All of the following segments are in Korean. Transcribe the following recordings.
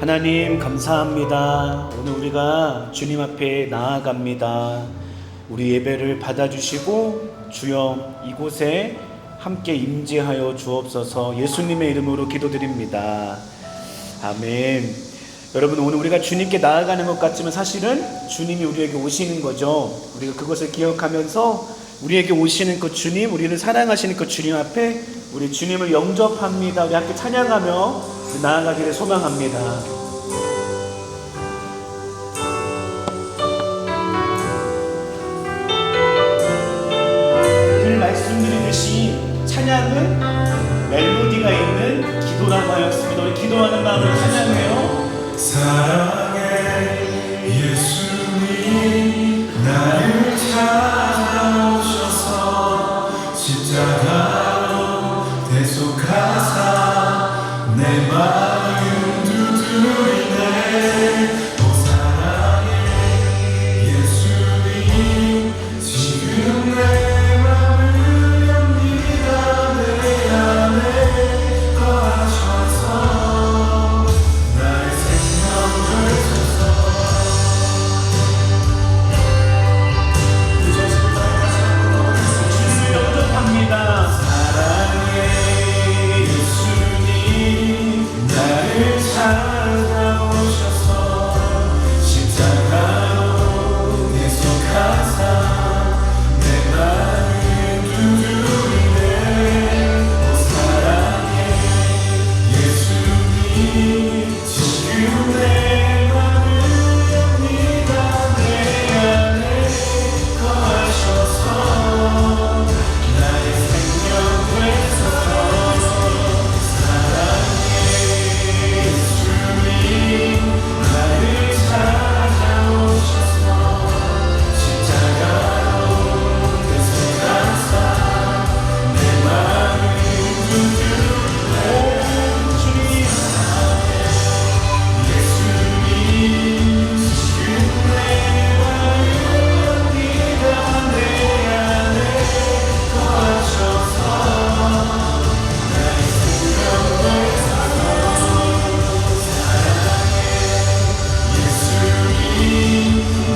하나님 감사합니다. 오늘 우리가 주님 앞에 나아갑니다. 우리 예배를 받아주시고 주여 이곳에 함께 임재하여 주옵소서. 예수님의 이름으로 기도드립니다. 아멘. 여러분, 오늘 우리가 주님께 나아가는 것 같지만 사실은 주님이 우리에게 오시는 거죠. 우리가 그것을 기억하면서 우리에게 오시는 그 주님, 우리를 사랑하시는 그 주님 앞에 우리 주님을 영접합니다. 우리 함께 찬양하며 나아가기를 소망합니다. 늘 말씀드리듯이 찬양은 멜로디가 있는 기도라고 하였습니다. 우리 기도하는 마음으로 찬양해요. 사랑해 예수님, 나를 찾아오셔서 십자가로 대속하사 내 마음 두드리네. 오 사랑해 예수님, 지금 내 맘을 엽니다. 내 안에 거하셔서 나의 생명을 주소서. 주님을 영접합니다. 사랑해 예수님, 나를 찾아오셔서 십자가로 대속하사 내 마음을 두드리네. 오 사랑해 예수님, 지금 내 맘을 엽니다. 내 안에 거하셔서 나의 생명 되소서. 사랑해 예수님, 나를 찾아오셔서 십자가로 대속하사 내 마음을 두드리네. 주님 예수님, 지금 내 마음을 엽니다. 내 안에 거하셔서 나의 생명 되소서. 사랑해 예수님,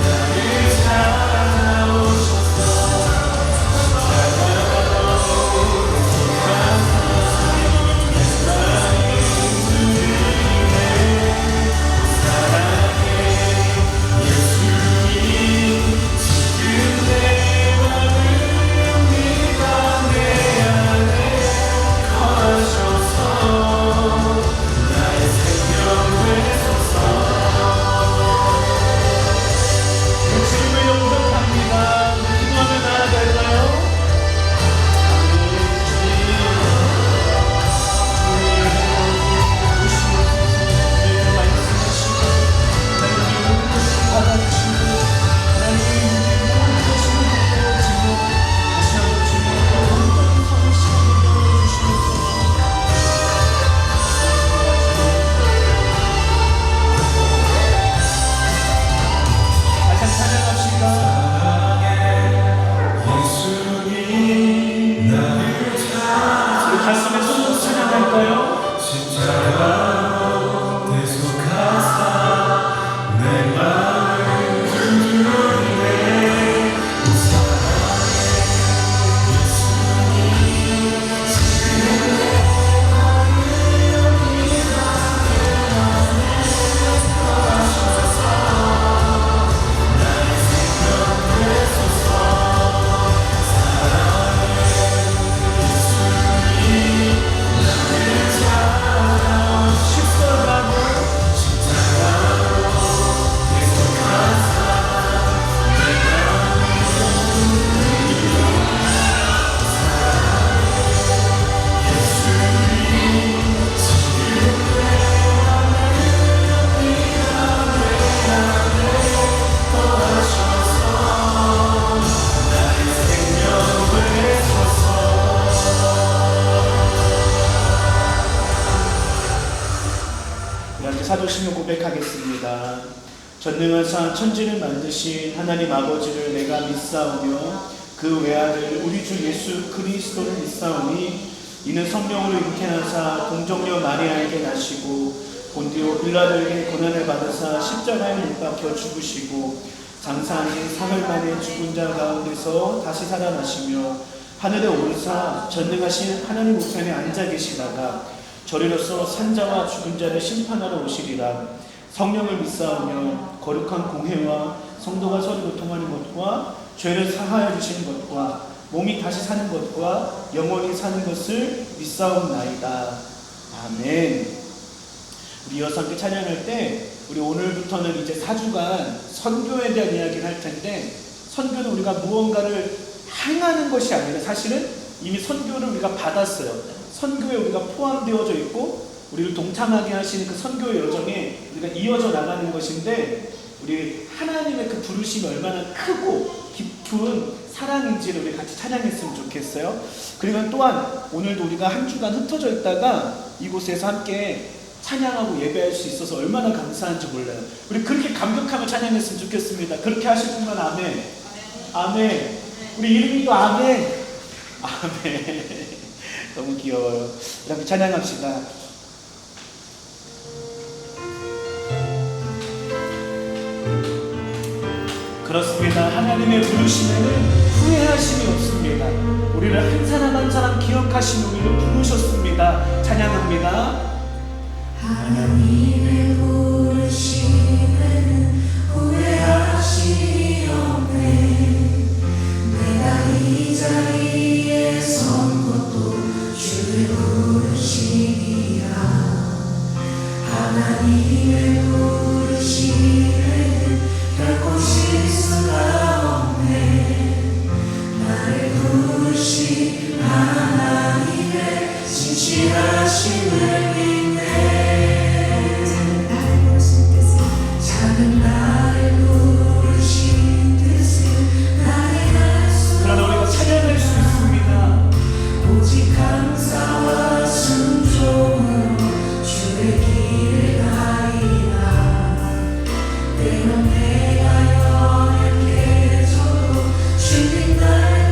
나를 찾아오셔서 주님을 영접합니다. 기도하며 나아갈까요? 예수님, 나를 가슴에 손을 찬양할까요? 십자가로 대속하사 내 마음을 두드리네. 오 사랑해 예수님, 지금 내 마음을 엽니다. 내 안에 거하셔서 나의 생명 되소서. 사랑해 예수님, 나를 찾아오셔서 십자가로 대속하사 내 마음을 두드리네. 사랑해 예수님, 지금 내 맘을 엽니다. 내 안에 거하셔서 나의 생명 되소서. 우리 함께 사도신경 고백하겠습니다. 전능하사 천지를 만드신 하나님 아버지를 내가 믿사오며 그 외아들 우리 주 예수 그리스도를 믿사오니 이는 성령으로 잉태하사 동정녀 마리아에게 나시고 본디 우리 빌라도에게 고난을 받으사 십자가에 못 박혀 죽으시고 장사하신 사흘 만에 죽은 자 가운데서 다시 살아나시며 하늘에 오르사 전능하신 하나님 우편에 앉아 계시다가 저리로서 산자와 죽은 자를 심판하러 오시리라. 성령을 믿사오며 거룩한 공회와 성도가 서로 교통하는 것과 죄를 사하여 주시는 것과 몸이 다시 사는 것과 영원히 사는 것을 믿사옵나이다. 아멘. 우리 이어서 함께 찬양할 때 우리 오늘부터는 이제 4주간 선교에 대한 이야기를 할 텐데, 선교는 우리가 무언가를 행하는 것이 아니라 사실은 이미 선교를 우리가 받았어요. 선교에 우리가 포함되어져 있고 우리를 동참하게 하시는 그 선교의 여정에 우리가 이어져 나가는 것인데, 우리 하나님의 그 부르심이 얼마나 크고 깊은 사랑인지를 우리 같이 찬양했으면 좋겠어요. 그리고 또한 오늘도 우리가 한 주간 흩어져 있다가 이곳에서 함께 찬양하고 예배할 수 있어서 얼마나 감사한지 몰라요. 우리 그렇게 감격하며 찬양했으면 좋겠습니다. 그렇게 하실 분만 아멘. 아멘. 우리 이름이도 아멘. 아멘. 너무 귀여워요. 우리 함께 찬양합시다. 그렇습니다. 하나님의 부르심에는 후회하심이 없습니다. 우리를 한 사람 한 사람 기억하시며 우리를 부르셨습니다. 찬양합니다. 하나님의 부르심에는 후회하심이 없네. 내가 이 자리에 선 것도 주의 부르심이라. 하나님의 부르심에는 결코 실수가 없네. 나를 부르신 하나님의 진실하심을 믿네. 작은 나를 부르신 뜻은 나의 갈수. 그러나 우리가 찬양할 수 있습니다. 오직 감사와 순종으로 주의 길을 가리라. 때론 내가 연약해져도 주님 날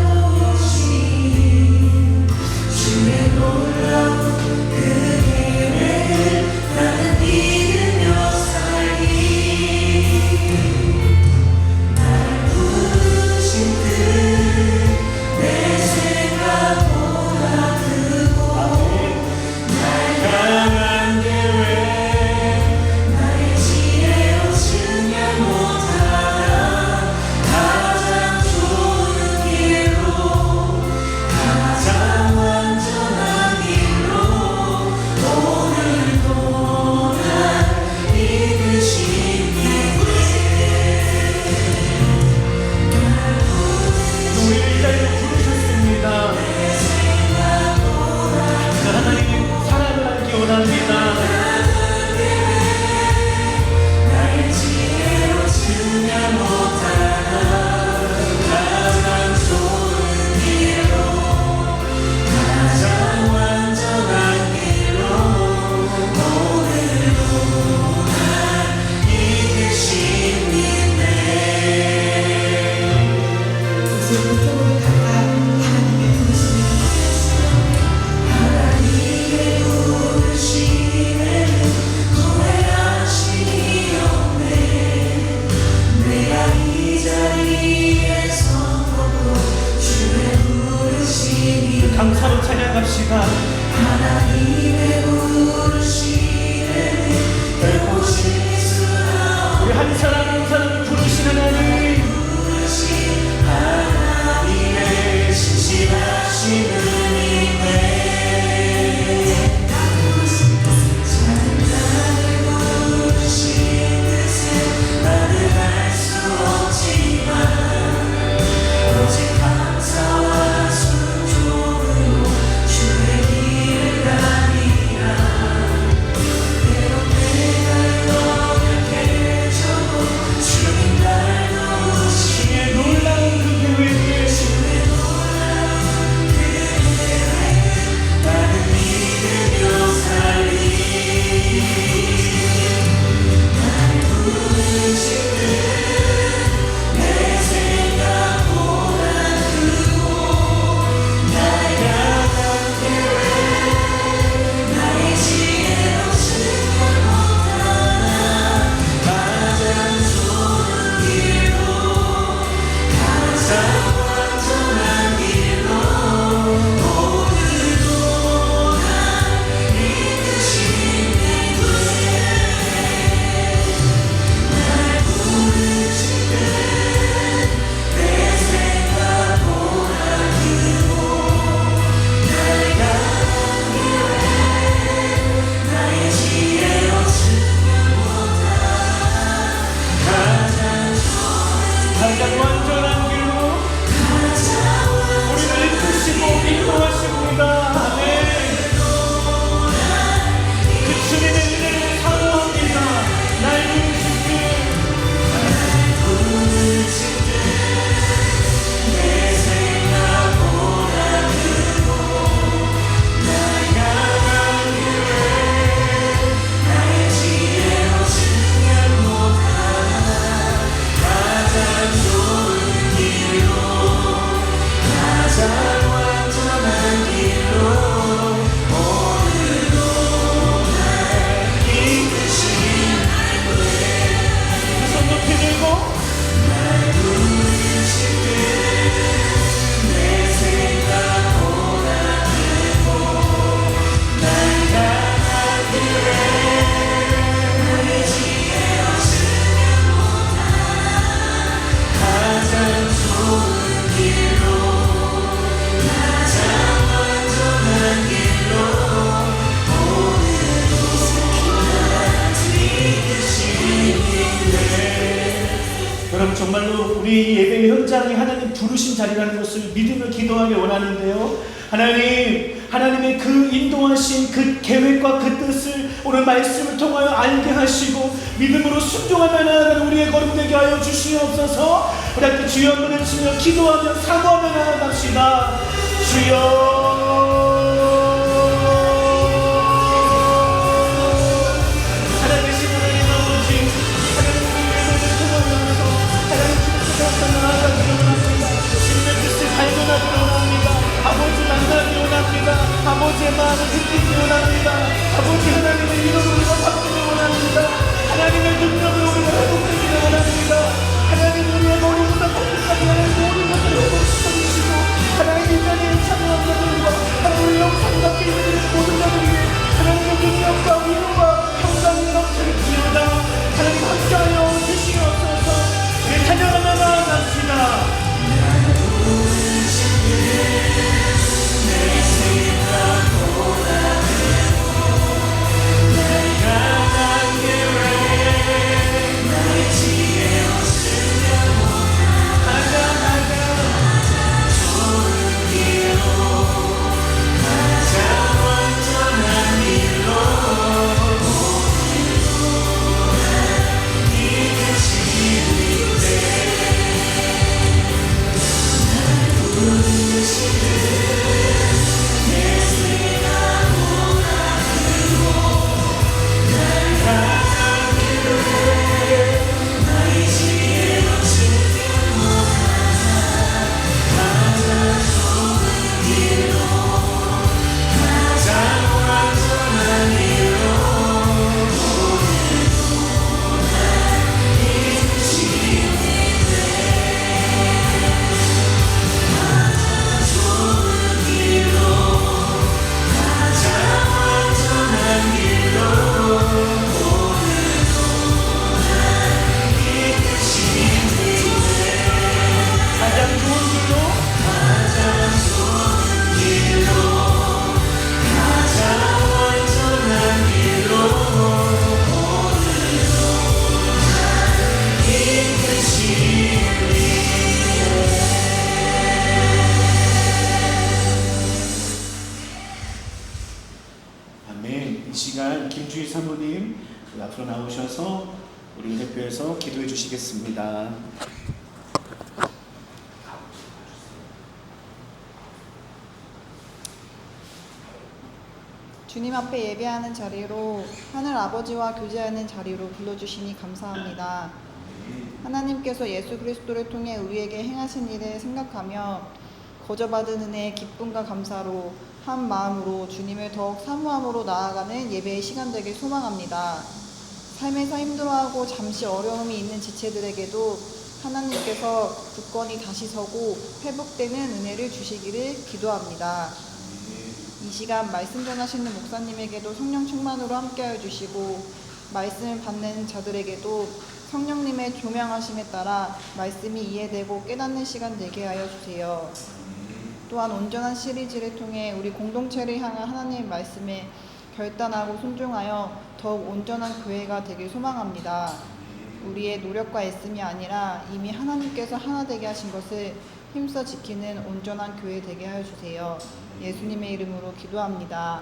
도우시니 주의 놀라운 그 계획을 나는 믿으며 살리. 나를 부르신 뜻 내 생각보다 크고 날 향한 계획 정말로 우리 예배 현장이 하나님 부르신 자리라는 것을 믿으며 기도하기 원하는데요. 하나님의 그 인도하신 그 계획과 그 뜻을 오늘 말씀을 통하여 알게 하시고 믿음으로 순종하며 나아가는 우리의 걸음 되게 하여 주시옵소서. 우리 함께 주여 한번 치며 기도하며 사모하며 나아갑시다. 주여 아버지 만나기 원합니다. 아버지의 마음을 느끼기 원합니다. 아버지 하나님의 이름으로 우리가 바꾸기 원합니다. 하나님의 능력으로 우리가 회복되기를 원합니다. 하나님 우리의 머리부터 발끝까지 하나님 모든 것을 회복시켜주시고 하나님 이 자리에 참여한 자들과 하나님 우리 영상 밖에 있는 모든 자들에게 하나님의 능력과 위로와 평강이 넘치기로다. 하나님 함께하여 주시옵소서. 우리 찬양하며 나아갑시다. 김주희 사모님 앞으로 나오셔서 우리를 대표해서 기도해 주시겠습니다. 주님 앞에 예배하는 자리로 하늘 아버지와 교제하는 자리로 불러주시니 감사합니다. 하나님께서 예수 그리스도를 통해 우리에게 행하신 일을 생각하며 거저받은 은혜의 기쁨과 감사로 한 마음으로 주님을 더욱 사모함으로 나아가는 예배의 시간 되길 소망합니다. 삶에서 힘들어하고 잠시 어려움이 있는 지체들에게도 하나님께서 굳건히 다시 서고 회복되는 은혜를 주시기를 기도합니다. 이 시간 말씀 전하시는 목사님에게도 성령 충만으로 함께하여 주시고 말씀을 받는 자들에게도 성령님의 조명하심에 따라 말씀이 이해되고 깨닫는 시간 되게 하여 주세요. 또한 온전한 시리즈를 통해 우리 공동체를 향한 하나님의 말씀에 결단하고 순종하여 더욱 온전한 교회가 되길 소망합니다. 우리의 노력과 애씀이 아니라 이미 하나님께서 하나 되게 하신 것을 힘써 지키는 온전한 교회 되게 하여 주세요. 예수님의 이름으로 기도합니다.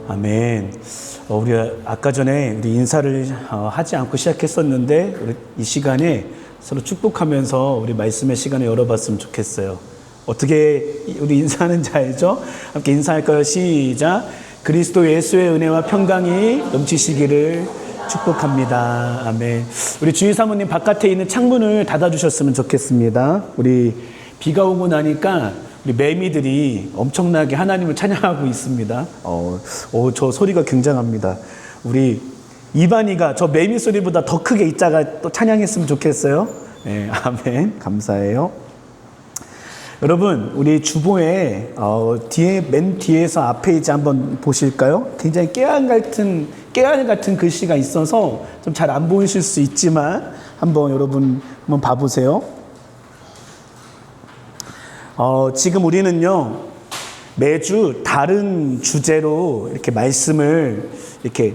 아멘. 우리 아까 전에 우리 인사를 하지 않고 시작했었는데 우리 이 시간에 서로 축복하면서 우리 말씀의 시간을 열어봤으면 좋겠어요. 어떻게 우리 인사하는지 알죠? 함께 인사할까요? 시작. 그리스도 예수의 은혜와 평강이 넘치시기를 축복합니다. 아멘. 우리 주인 사모님 바깥에 있는 창문을 닫아주셨으면 좋겠습니다. 우리 비가 오고 나니까 우리 매미들이 엄청나게 하나님을 찬양하고 있습니다. 저 소리가 굉장합니다. 우리 이반이가 저 매미 소리보다 더 크게 이 자가 또 찬양했으면 좋겠어요. 네, 아멘. 감사해요. 여러분, 우리 주보에 맨 뒤에서 앞에 이제 한번 보실까요? 굉장히 깨알 같은 글씨가 있어서 좀 잘 안 보이실 수 있지만 한번 여러분 한번 봐보세요. 지금 우리는요 매주 다른 주제로 이렇게 말씀을 이렇게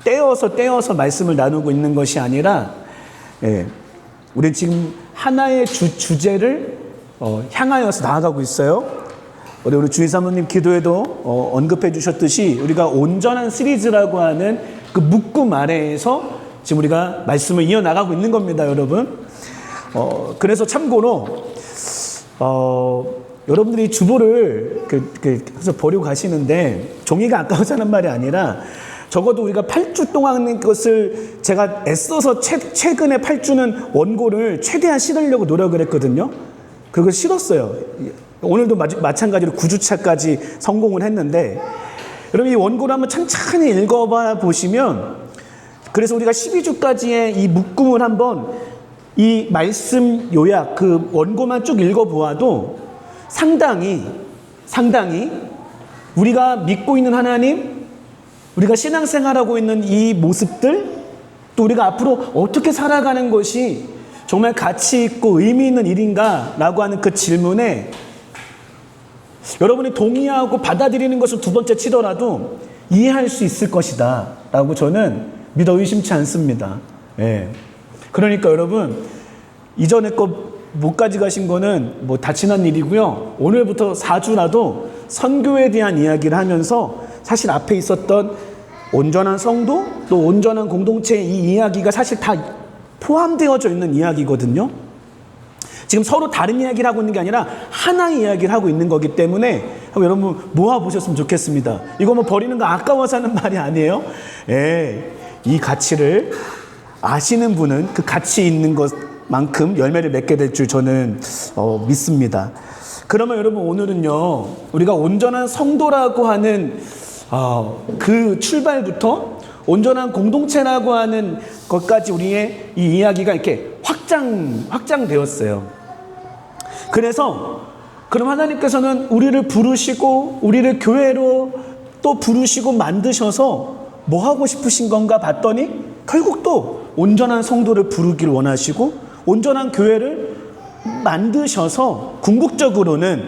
떼어서 말씀을 나누고 있는 것이 아니라, 우리 지금 하나의 주제를 향하여서 나아가고 있어요. 우리 주일 사모님 기도에도 언급해 주셨듯이 우리가 온전한 시리즈라고 하는 그 묶음 아래에서 지금 우리가 말씀을 이어나가고 있는 겁니다, 여러분. 그래서 참고로 여러분들이 주보를 그래서 버리고 가시는데 종이가 아까워서 하는 말이 아니라 적어도 우리가 8주 동안 것을 제가 애써서 최근에 8주는 원고를 최대한 실으려고 노력을 했거든요. 그걸 실었어요. 오늘도 마찬가지로 9주차까지 성공을 했는데, 여러분 이 원고를 한번 천천히 읽어봐 보시면, 그래서 우리가 12주까지의 이 묶음을 한번 이 말씀 요약 그 원고만 쭉 읽어보아도 상당히 우리가 믿고 있는 하나님, 우리가 신앙생활하고 있는 이 모습들, 또 우리가 앞으로 어떻게 살아가는 것이 정말 가치 있고 의미 있는 일인가 라고 하는 그 질문에 여러분이 동의하고 받아들이는 것을 두 번째 치더라도 이해할 수 있을 것이다 라고 저는 믿어 의심치 않습니다. 그러니까 여러분, 이전에 거 못 가져가신 거는 뭐 다 지난 일이고요. 오늘부터 4주라도 선교에 대한 이야기를 하면서 사실 앞에 있었던 온전한 성도 또 온전한 공동체의 이 이야기가 사실 다 포함되어져 있는 이야기거든요. 지금 서로 다른 이야기를 하고 있는 게 아니라 하나의 이야기를 하고 있는 거기 때문에 여러분 모아보셨으면 좋겠습니다. 이거 뭐 버리는 거 아까워서 하는 말이 아니에요. 이 가치를 아시는 분은 그 가치 있는 것만큼 열매를 맺게 될 줄 저는 믿습니다. 그러면 여러분 오늘은요 우리가 온전한 성도라고 하는 그 출발부터 온전한 공동체라고 하는 것까지 우리의 이 이야기가 이렇게 확장되었어요. 그래서 그럼 하나님께서는 우리를 부르시고 우리를 교회로 또 부르시고 만드셔서 뭐 하고 싶으신 건가 봤더니 결국 또 온전한 성도를 부르기를 원하시고 온전한 교회를 만드셔서 궁극적으로는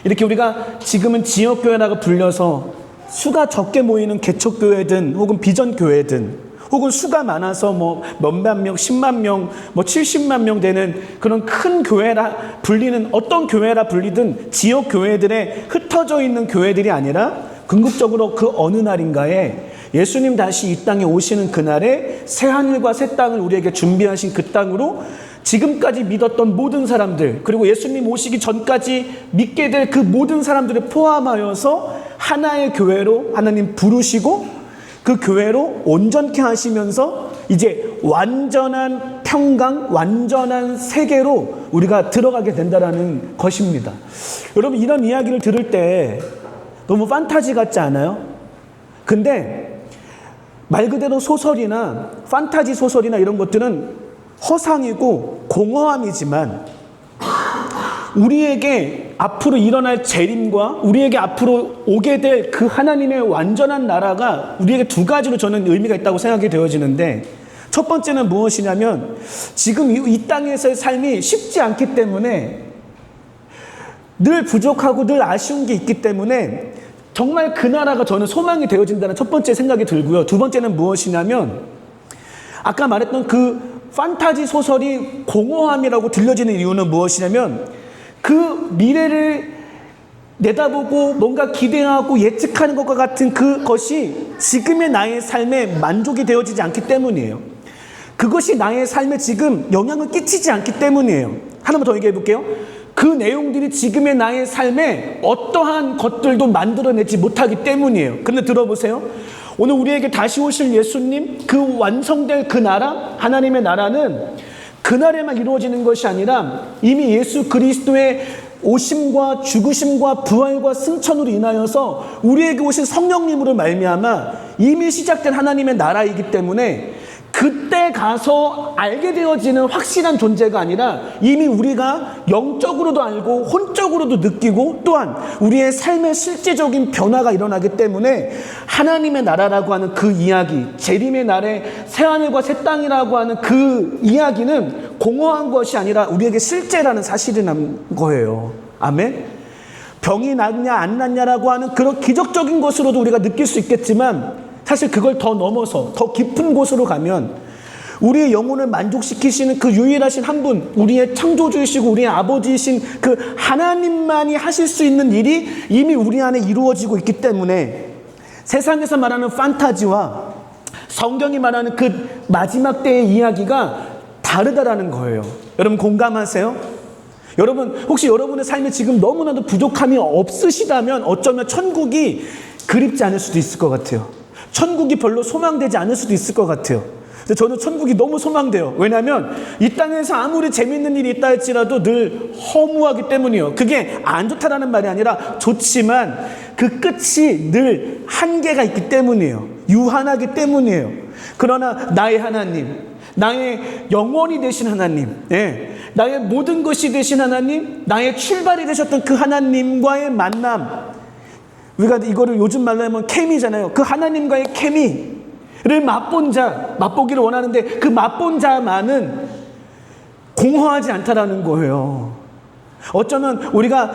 이렇게 우리가 지금은 지역교회라고 불려서 수가 적게 모이는 개척교회든 혹은 비전교회든 혹은 수가 많아서 뭐 몇만 명, 10만 명, 뭐 70만 명 되는 그런 큰 교회라 불리는 어떤 교회라 불리든 지역교회들에 흩어져 있는 교회들이 아니라 궁극적으로 그 어느 날인가에 예수님 다시 이 땅에 오시는 그날에 새하늘과 새 땅을 우리에게 준비하신 그 땅으로 지금까지 믿었던 모든 사람들, 그리고 예수님 오시기 전까지 믿게 될 그 모든 사람들을 포함하여서 하나의 교회로 하나님 부르시고 그 교회로 온전케 하시면서 이제 완전한 평강, 완전한 세계로 우리가 들어가게 된다라는 것입니다. 여러분 이런 이야기를 들을 때 너무 판타지 같지 않아요? 근데 말 그대로 소설이나 판타지 소설이나 이런 것들은 허상이고 공허함이지만 우리에게 앞으로 일어날 재림과 우리에게 앞으로 오게 될 그 하나님의 완전한 나라가 우리에게 두 가지로 저는 의미가 있다고 생각이 되어지는데, 첫 번째는 무엇이냐면 지금 이 땅에서의 삶이 쉽지 않기 때문에 늘 부족하고 늘 아쉬운 게 있기 때문에 정말 그 나라가 저는 소망이 되어진다는 첫 번째 생각이 들고요. 두 번째는 무엇이냐면 아까 말했던 그 판타지 소설이 공허함이라고 들려지는 이유는 무엇이냐면 그 미래를 내다보고 뭔가 기대하고 예측하는 것과 같은 그것이 지금의 나의 삶에 만족이 되어지지 않기 때문이에요. 그것이 나의 삶에 지금 영향을 끼치지 않기 때문이에요. 하나만 더 얘기해 볼게요. 그 내용들이 지금의 나의 삶에 어떠한 것들도 만들어내지 못하기 때문이에요. 그런데 들어보세요. 오늘 우리에게 다시 오실 예수님, 그 완성될 그 나라, 하나님의 나라는 그날에만 이루어지는 것이 아니라 이미 예수 그리스도의 오심과 죽으심과 부활과 승천으로 인하여서 우리에게 오신 성령님으로 말미암아 이미 시작된 하나님의 나라이기 때문에 그때 가서 알게 되어지는 확실한 존재가 아니라 이미 우리가 영적으로도 알고 혼적으로도 느끼고 또한 우리의 삶의 실제적인 변화가 일어나기 때문에 하나님의 나라라고 하는 그 이야기, 재림의 날에 새하늘과 새 땅이라고 하는 그 이야기는 공허한 것이 아니라 우리에게 실제라는 사실이 난 거예요. 아멘? 병이 낫냐 안 낫냐라고 하는 그런 기적적인 것으로도 우리가 느낄 수 있겠지만 사실 그걸 더 넘어서 더 깊은 곳으로 가면 우리의 영혼을 만족시키시는 그 유일하신 한 분, 우리의 창조주이시고 우리의 아버지이신 그 하나님만이 하실 수 있는 일이 이미 우리 안에 이루어지고 있기 때문에 세상에서 말하는 판타지와 성경이 말하는 그 마지막 때의 이야기가 다르다라는 거예요. 여러분 공감하세요? 여러분 혹시 여러분의 삶에 지금 너무나도 부족함이 없으시다면 어쩌면 천국이 그립지 않을 수도 있을 것 같아요. 천국이 별로 소망되지 않을 수도 있을 것 같아요. 근데 저는 천국이 너무 소망돼요. 왜냐하면 이 땅에서 아무리 재밌는 일이 있다 할지라도 늘 허무하기 때문이에요. 그게 안 좋다라는 말이 아니라 좋지만 그 끝이 늘 한계가 있기 때문이에요. 유한하기 때문이에요. 그러나 나의 하나님, 나의 영원히 되신 하나님, 나의 모든 것이 되신 하나님, 나의 출발이 되셨던 그 하나님과의 만남, 우리가 이거를 요즘 말로 하면 케미잖아요. 그 하나님과의 케미를 맛보기를 원하는데 그 맛본 자만은 공허하지 않다라는 거예요. 어쩌면 우리가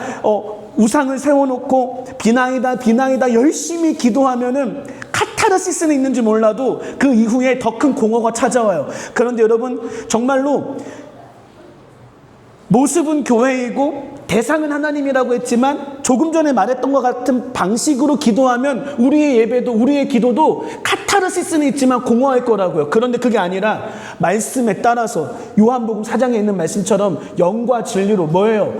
우상을 세워놓고 비나이다 열심히 기도하면은 카타르시스는 있는지 몰라도 그 이후에 더 큰 공허가 찾아와요. 그런데 여러분 정말로 모습은 교회이고 대상은 하나님이라고 했지만 조금 전에 말했던 것 같은 방식으로 기도하면 우리의 예배도 우리의 기도도 카타르시스는 있지만 공허할 거라고요. 그런데 그게 아니라 말씀에 따라서 요한복음 4장에 있는 말씀처럼 영과 진리로 뭐예요?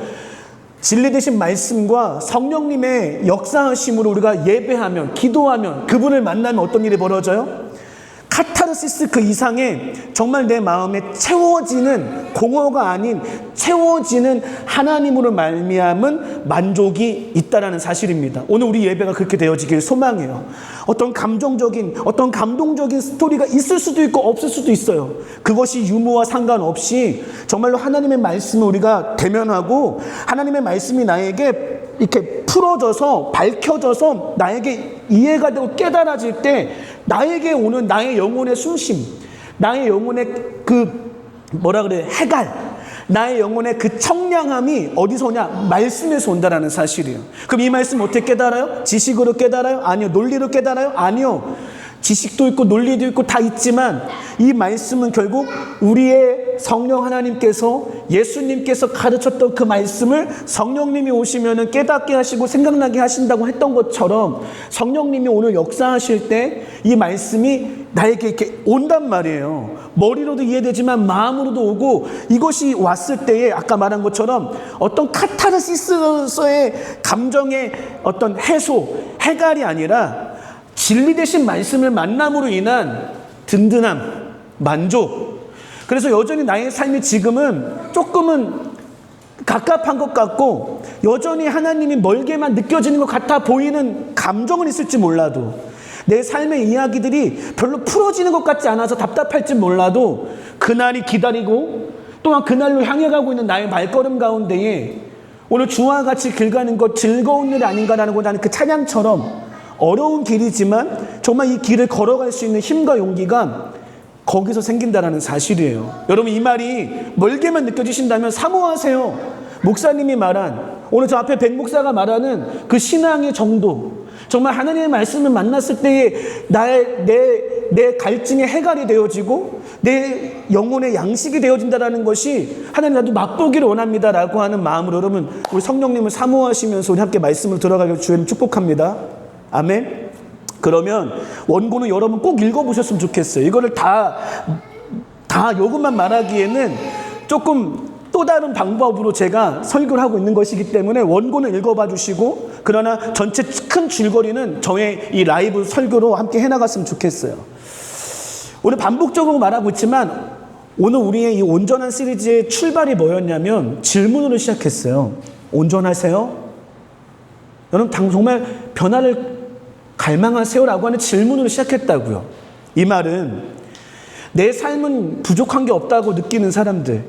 진리 되신 말씀과 성령님의 역사하심으로 우리가 예배하면 기도하면 그분을 만나면 어떤 일이 벌어져요? 카타르시스 그 이상의 정말 내 마음에 채워지는 공허가 아닌 채워지는 하나님으로 말미암은 만족이 있다라는 사실입니다. 오늘 우리 예배가 그렇게 되어지길 소망해요. 어떤 감동적인 스토리가 있을 수도 있고 없을 수도 있어요. 그것이 유무와 상관없이 정말로 하나님의 말씀을 우리가 대면하고 하나님의 말씀이 나에게 이렇게 풀어져서 밝혀져서 나에게 이해가 되고 깨달아질 때 나에게 오는 나의 영혼의 숨심, 나의 영혼의 해갈, 나의 영혼의 그 청량함이 어디서 오냐? 말씀에서 온다라는 사실이에요. 그럼 이 말씀 어떻게 깨달아요? 지식으로 깨달아요? 아니요. 논리로 깨달아요? 아니요. 지식도 있고 논리도 있고 다 있지만 이 말씀은 결국 우리의 성령 하나님께서 예수님께서 가르쳤던 그 말씀을 성령님이 오시면은 깨닫게 하시고 생각나게 하신다고 했던 것처럼 성령님이 오늘 역사하실 때 이 말씀이 나에게 이렇게 온단 말이에요. 머리로도 이해되지만 마음으로도 오고 이것이 왔을 때에 아까 말한 것처럼 어떤 카타르시스의 감정의 어떤 해소, 해갈이 아니라 진리 되신 말씀을 만남으로 인한 든든함, 만족. 그래서 여전히 나의 삶이 지금은 조금은 갑갑한 것 같고 여전히 하나님이 멀게만 느껴지는 것 같아 보이는 감정은 있을지 몰라도 내 삶의 이야기들이 별로 풀어지는 것 같지 않아서 답답할지 몰라도 그날이 기다리고 또한 그날로 향해 가고 있는 나의 발걸음 가운데에 오늘 주와 같이 길 가는 것 즐거운 일 아닌가라는 거 나는 그 찬양처럼 어려운 길이지만 정말 이 길을 걸어갈 수 있는 힘과 용기가 거기서 생긴다라는 사실이에요. 여러분 이 말이 멀게만 느껴지신다면 사모하세요. 목사님이 말한 오늘 저 앞에 백 목사가 말하는 그 신앙의 정도 정말 하나님의 말씀을 만났을 때에 내 갈증의 해갈이 되어지고 내 영혼의 양식이 되어진다라는 것이 하나님 나도 맛보기를 원합니다라고 하는 마음으로 여러분 우리 성령님을 사모하시면서 우리 함께 말씀을 들어가길 주님 축복합니다. 아멘. 그러면 원고는 여러분 꼭 읽어보셨으면 좋겠어요. 이거를 다 요것만 말하기에는 조금 또 다른 방법으로 제가 설교를 하고 있는 것이기 때문에 원고는 읽어봐 주시고 그러나 전체 큰 줄거리는 저의 이 라이브 설교로 함께 해나갔으면 좋겠어요. 오늘 반복적으로 말하고 있지만 오늘 우리의 이 온전한 시리즈의 출발이 뭐였냐면 질문으로 시작했어요. 온전하세요? 여러분 정말 변화를 갈망하세요라고 하는 질문으로 시작했다고요. 이 말은 내 삶은 부족한 게 없다고 느끼는 사람들,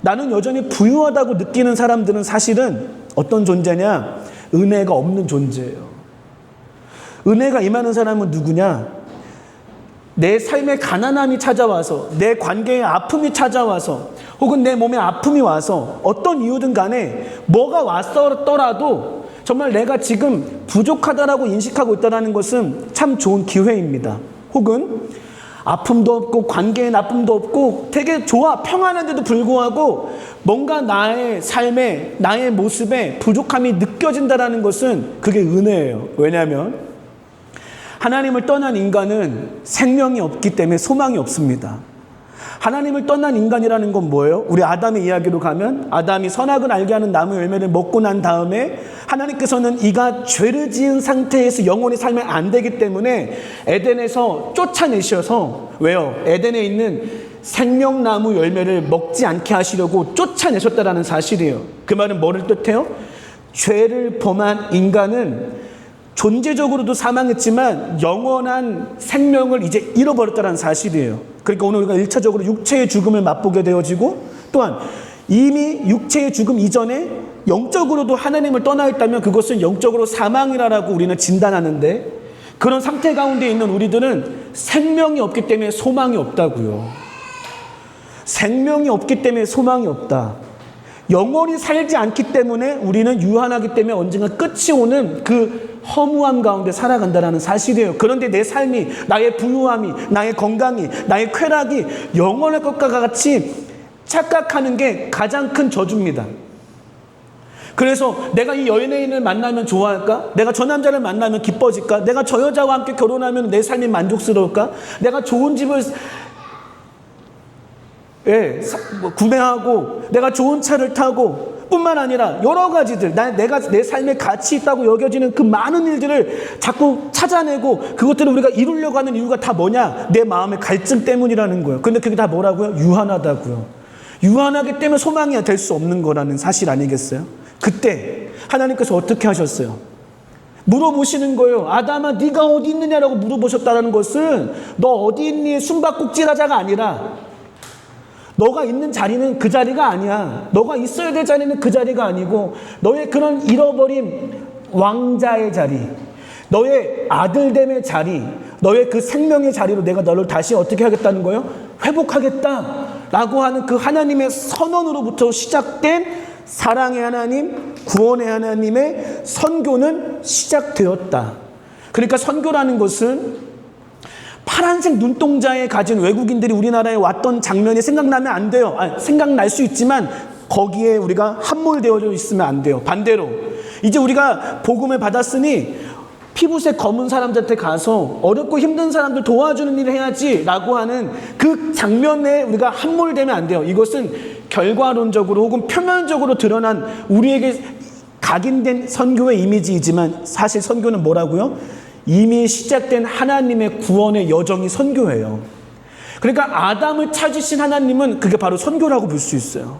나는 여전히 부유하다고 느끼는 사람들은 사실은 어떤 존재냐? 은혜가 없는 존재예요. 은혜가 임하는 사람은 누구냐? 내 삶에 가난함이 찾아와서, 내 관계에 아픔이 찾아와서, 혹은 내 몸에 아픔이 와서 어떤 이유든 간에 뭐가 왔더라도 정말 내가 지금 부족하다라고 인식하고 있다는 것은 참 좋은 기회입니다. 혹은 아픔도 없고 관계에 나쁨도 없고 되게 좋아, 평안한데도 불구하고 뭔가 나의 삶에, 나의 모습에 부족함이 느껴진다는 것은 그게 은혜예요. 왜냐하면 하나님을 떠난 인간은 생명이 없기 때문에 소망이 없습니다. 하나님을 떠난 인간이라는 건 뭐예요? 우리 아담의 이야기로 가면 아담이 선악을 알게 하는 나무 열매를 먹고 난 다음에 하나님께서는 이가 죄를 지은 상태에서 영원히 살면 안 되기 때문에 에덴에서 쫓아내셔서, 왜요? 에덴에 있는 생명나무 열매를 먹지 않게 하시려고 쫓아내셨다라는 사실이에요. 그 말은 뭐를 뜻해요? 죄를 범한 인간은 존재적으로도 사망했지만 영원한 생명을 이제 잃어버렸다는 사실이에요. 그러니까 오늘 우리가 1차적으로 육체의 죽음을 맛보게 되어지고, 또한 이미 육체의 죽음 이전에 영적으로도 하나님을 떠나 있다면 그것은 영적으로 사망이라고 우리는 진단하는데, 그런 상태 가운데 있는 우리들은 생명이 없기 때문에 소망이 없다고요. 생명이 없기 때문에 소망이 없다. 영원히 살지 않기 때문에 우리는 유한하기 때문에 언젠가 끝이 오는 그 허무함 가운데 살아간다는 사실이에요. 그런데 내 삶이, 나의 부유함이, 나의 건강이, 나의 쾌락이 영원할 것과 같이 착각하는 게 가장 큰 저주입니다. 그래서 내가 이 연예인을 만나면 좋아할까? 내가 저 남자를 만나면 기뻐질까? 내가 저 여자와 함께 결혼하면 내 삶이 만족스러울까? 내가 좋은 집을 구매하고 내가 좋은 차를 타고 뿐만 아니라 여러 가지들, 내가 내 삶에 가치 있다고 여겨지는 그 많은 일들을 자꾸 찾아내고 그것들을 우리가 이루려고 하는 이유가 다 뭐냐? 내 마음의 갈증 때문이라는 거예요. 근데 그게 다 뭐라고요? 유한하다고요. 유한하기 때문에 소망이 될 수 없는 거라는 사실 아니겠어요? 그때 하나님께서 어떻게 하셨어요? 물어보시는 거예요. 아담아, 네가 어디 있느냐라고 물어보셨다는 것은 너 어디 있니? 숨바꼭질하자가 아니라 너가 있는 자리는 그 자리가 아니야. 너가 있어야 될 자리는 그 자리가 아니고 너의 그런 잃어버린 왕자의 자리, 너의 아들됨의 자리, 너의 그 생명의 자리로 내가 너를 다시 어떻게 하겠다는 거예요? 회복하겠다라고 하는 그 하나님의 선언으로부터 시작된 사랑의 하나님, 구원의 하나님의 선교는 시작되었다. 그러니까 선교라는 것은 파란색 눈동자에 가진 외국인들이 우리나라에 왔던 장면이 생각나면 안 돼요. 생각날 수 있지만 거기에 우리가 함몰되어져 있으면 안 돼요. 반대로 이제 우리가 복음을 받았으니 피부색 검은 사람들한테 가서 어렵고 힘든 사람들 도와주는 일을 해야지 라고 하는 그 장면에 우리가 함몰되면 안 돼요. 이것은 결과론적으로 혹은 표면적으로 드러난 우리에게 각인된 선교의 이미지이지만 사실 선교는 뭐라고요? 이미 시작된 하나님의 구원의 여정이 선교예요. 그러니까 아담을 찾으신 하나님은 그게 바로 선교라고 볼 수 있어요.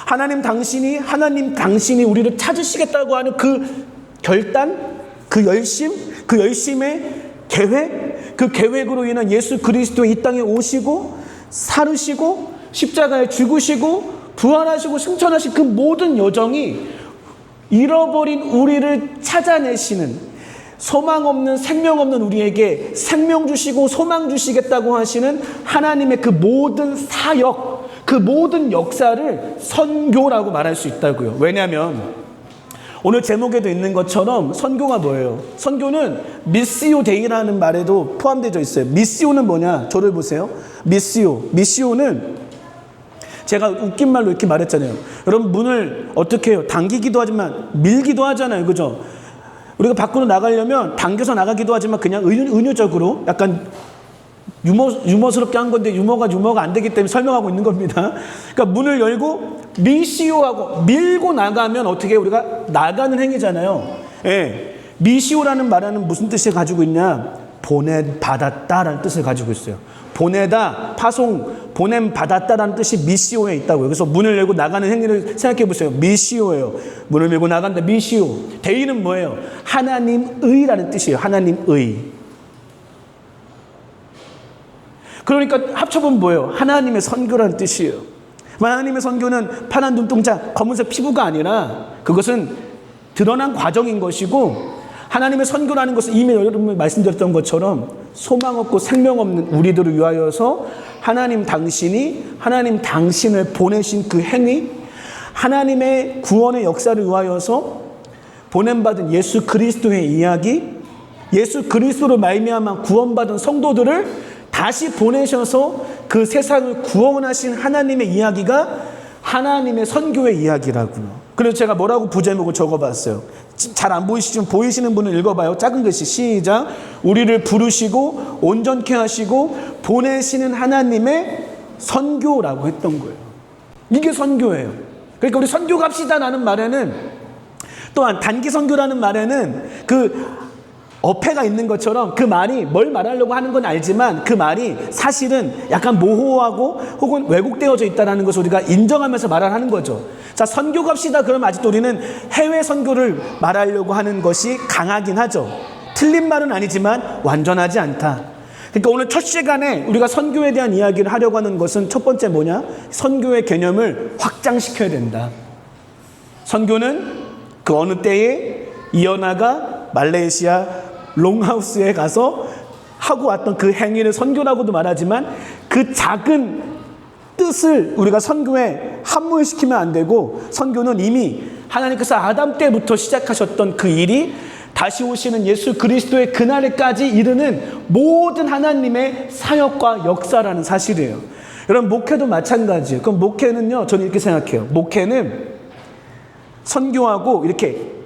하나님 당신이 우리를 찾으시겠다고 하는 그 결단, 그 열심, 그 열심의 계획, 그 계획으로 인한 예수 그리스도 이 땅에 오시고 살으시고 십자가에 죽으시고 부활하시고 승천하신 그 모든 여정이 잃어버린 우리를 찾아내시는, 소망 없는, 생명 없는 우리에게 생명 주시고 소망 주시겠다고 하시는 하나님의 그 모든 사역, 그 모든 역사를 선교라고 말할 수 있다고요. 왜냐하면 오늘 제목에도 있는 것처럼 선교가 뭐예요? 선교는 미시오 데이라는 말에도 포함되어 있어요. 미시오는 뭐냐? 저를 보세요. 미시오는 제가 웃긴 말로 이렇게 말했잖아요. 여러분 문을 어떻게 해요? 당기기도 하지만 밀기도 하잖아요. 그죠? 우리가 밖으로 나가려면 당겨서 나가기도 하지만 그냥 은유적으로 약간 유머스럽게 한 건데 유머가 안 되기 때문에 설명하고 있는 겁니다. 그러니까 문을 열고 미시오하고 밀고 나가면 어떻게 해요? 우리가 나가는 행위잖아요. 예. 미시오라는 말은 무슨 뜻을 가지고 있냐? 보내받았다라는 뜻을 가지고 있어요. 보내다, 파송, 보냄받았다라는 뜻이 미시오에 있다고요. 그래서 문을 열고 나가는 행위를 생각해 보세요. 미시오예요. 문을 열고 나간다. 미시오. 대의는 뭐예요? 하나님의라는 뜻이에요. 하나님의. 그러니까 합쳐보면 뭐예요? 하나님의 선교라는 뜻이에요. 하나님의 선교는 파란 눈동자, 검은색 피부가 아니라 그것은 드러난 과정인 것이고, 하나님의 선교라는 것은 이미 여러분 말씀드렸던 것처럼 소망 없고 생명 없는 우리들을 위하여서 하나님 당신을 보내신 그 행위, 하나님의 구원의 역사를 위하여서 보냄받은 예수 그리스도의 이야기, 예수 그리스도로 말미암아 구원받은 성도들을 다시 보내셔서 그 세상을 구원하신 하나님의 이야기가 하나님의 선교의 이야기라고요. 그래서 제가 뭐라고 부제목을 적어봤어요. 잘 안 보이시지만 보이시는 분은 읽어봐요. 작은 글씨 시작. 우리를 부르시고 온전케 하시고 보내시는 하나님의 선교라고 했던 거예요. 이게 선교예요. 그러니까 우리 선교 갑시다라는 말에는, 또한 단기 선교라는 말에는 그 어폐가 있는 것처럼 그 말이 뭘 말하려고 하는 건 알지만 그 말이 사실은 약간 모호하고 혹은 왜곡되어져 있다는 것을 우리가 인정하면서 말을 하는 거죠. 자, 선교 갑시다 그러면 아직도 우리는 해외 선교를 말하려고 하는 것이 강하긴 하죠. 틀린 말은 아니지만 완전하지 않다. 그러니까 오늘 첫 시간에 우리가 선교에 대한 이야기를 하려고 하는 것은 첫 번째 뭐냐? 선교의 개념을 확장시켜야 된다. 선교는 그 어느 때에 이어나가 말레이시아 롱하우스에 가서 하고 왔던 그 행위를 선교라고도 말하지만, 그 작은 뜻을 우리가 선교에 함몰시키면 안 되고, 선교는 이미 하나님께서 아담 때부터 시작하셨던 그 일이 다시 오시는 예수 그리스도의 그날까지 이르는 모든 하나님의 사역과 역사라는 사실이에요. 여러분, 목회도 마찬가지예요. 그럼 목회는요, 저는 이렇게 생각해요. 목회는 선교하고 이렇게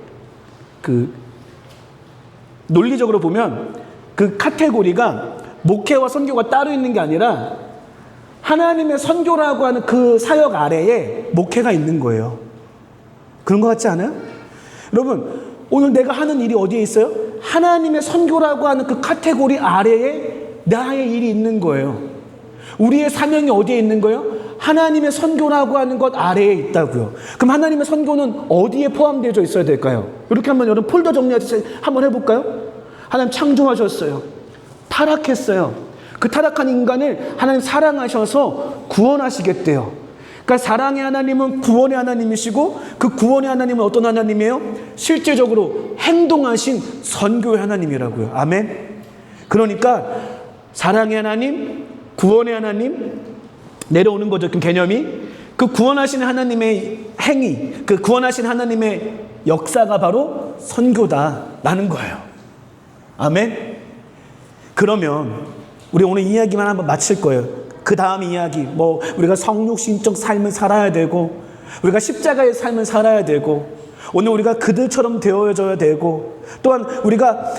논리적으로 보면 그 카테고리가 목회와 선교가 따로 있는 게 아니라 하나님의 선교라고 하는 그 사역 아래에 목회가 있는 거예요. 그런 것 같지 않아요? 여러분, 오늘 내가 하는 일이 어디에 있어요? 하나님의 선교라고 하는 그 카테고리 아래에 나의 일이 있는 거예요. 우리의 사명이 어디에 있는 거예요? 하나님의 선교라고 하는 것 아래에 있다고요. 그럼 하나님의 선교는 어디에 포함되어 있어야 될까요? 이렇게 한번 여러분 폴더 정리하듯이 한번 해볼까요? 하나님 창조하셨어요. 타락했어요. 그 타락한 인간을 하나님 사랑하셔서 구원하시겠대요. 그러니까 사랑의 하나님은 구원의 하나님이시고, 그 구원의 하나님은 어떤 하나님이에요? 실제적으로 행동하신 선교의 하나님이라고요. 아멘. 그러니까 사랑의 하나님, 구원의 하나님 내려오는 거죠. 그 개념이. 그 구원하시는 하나님의 행위, 그 구원하신 하나님의 역사가 바로 선교다라는 거예요. 아멘. 그러면 우리 오늘 이야기만 한번 마칠 거예요. 그 다음 이야기, 우리가 성육신적 삶을 살아야 되고, 우리가 십자가의 삶을 살아야 되고, 오늘 우리가 그들처럼 되어져야 되고, 또한 우리가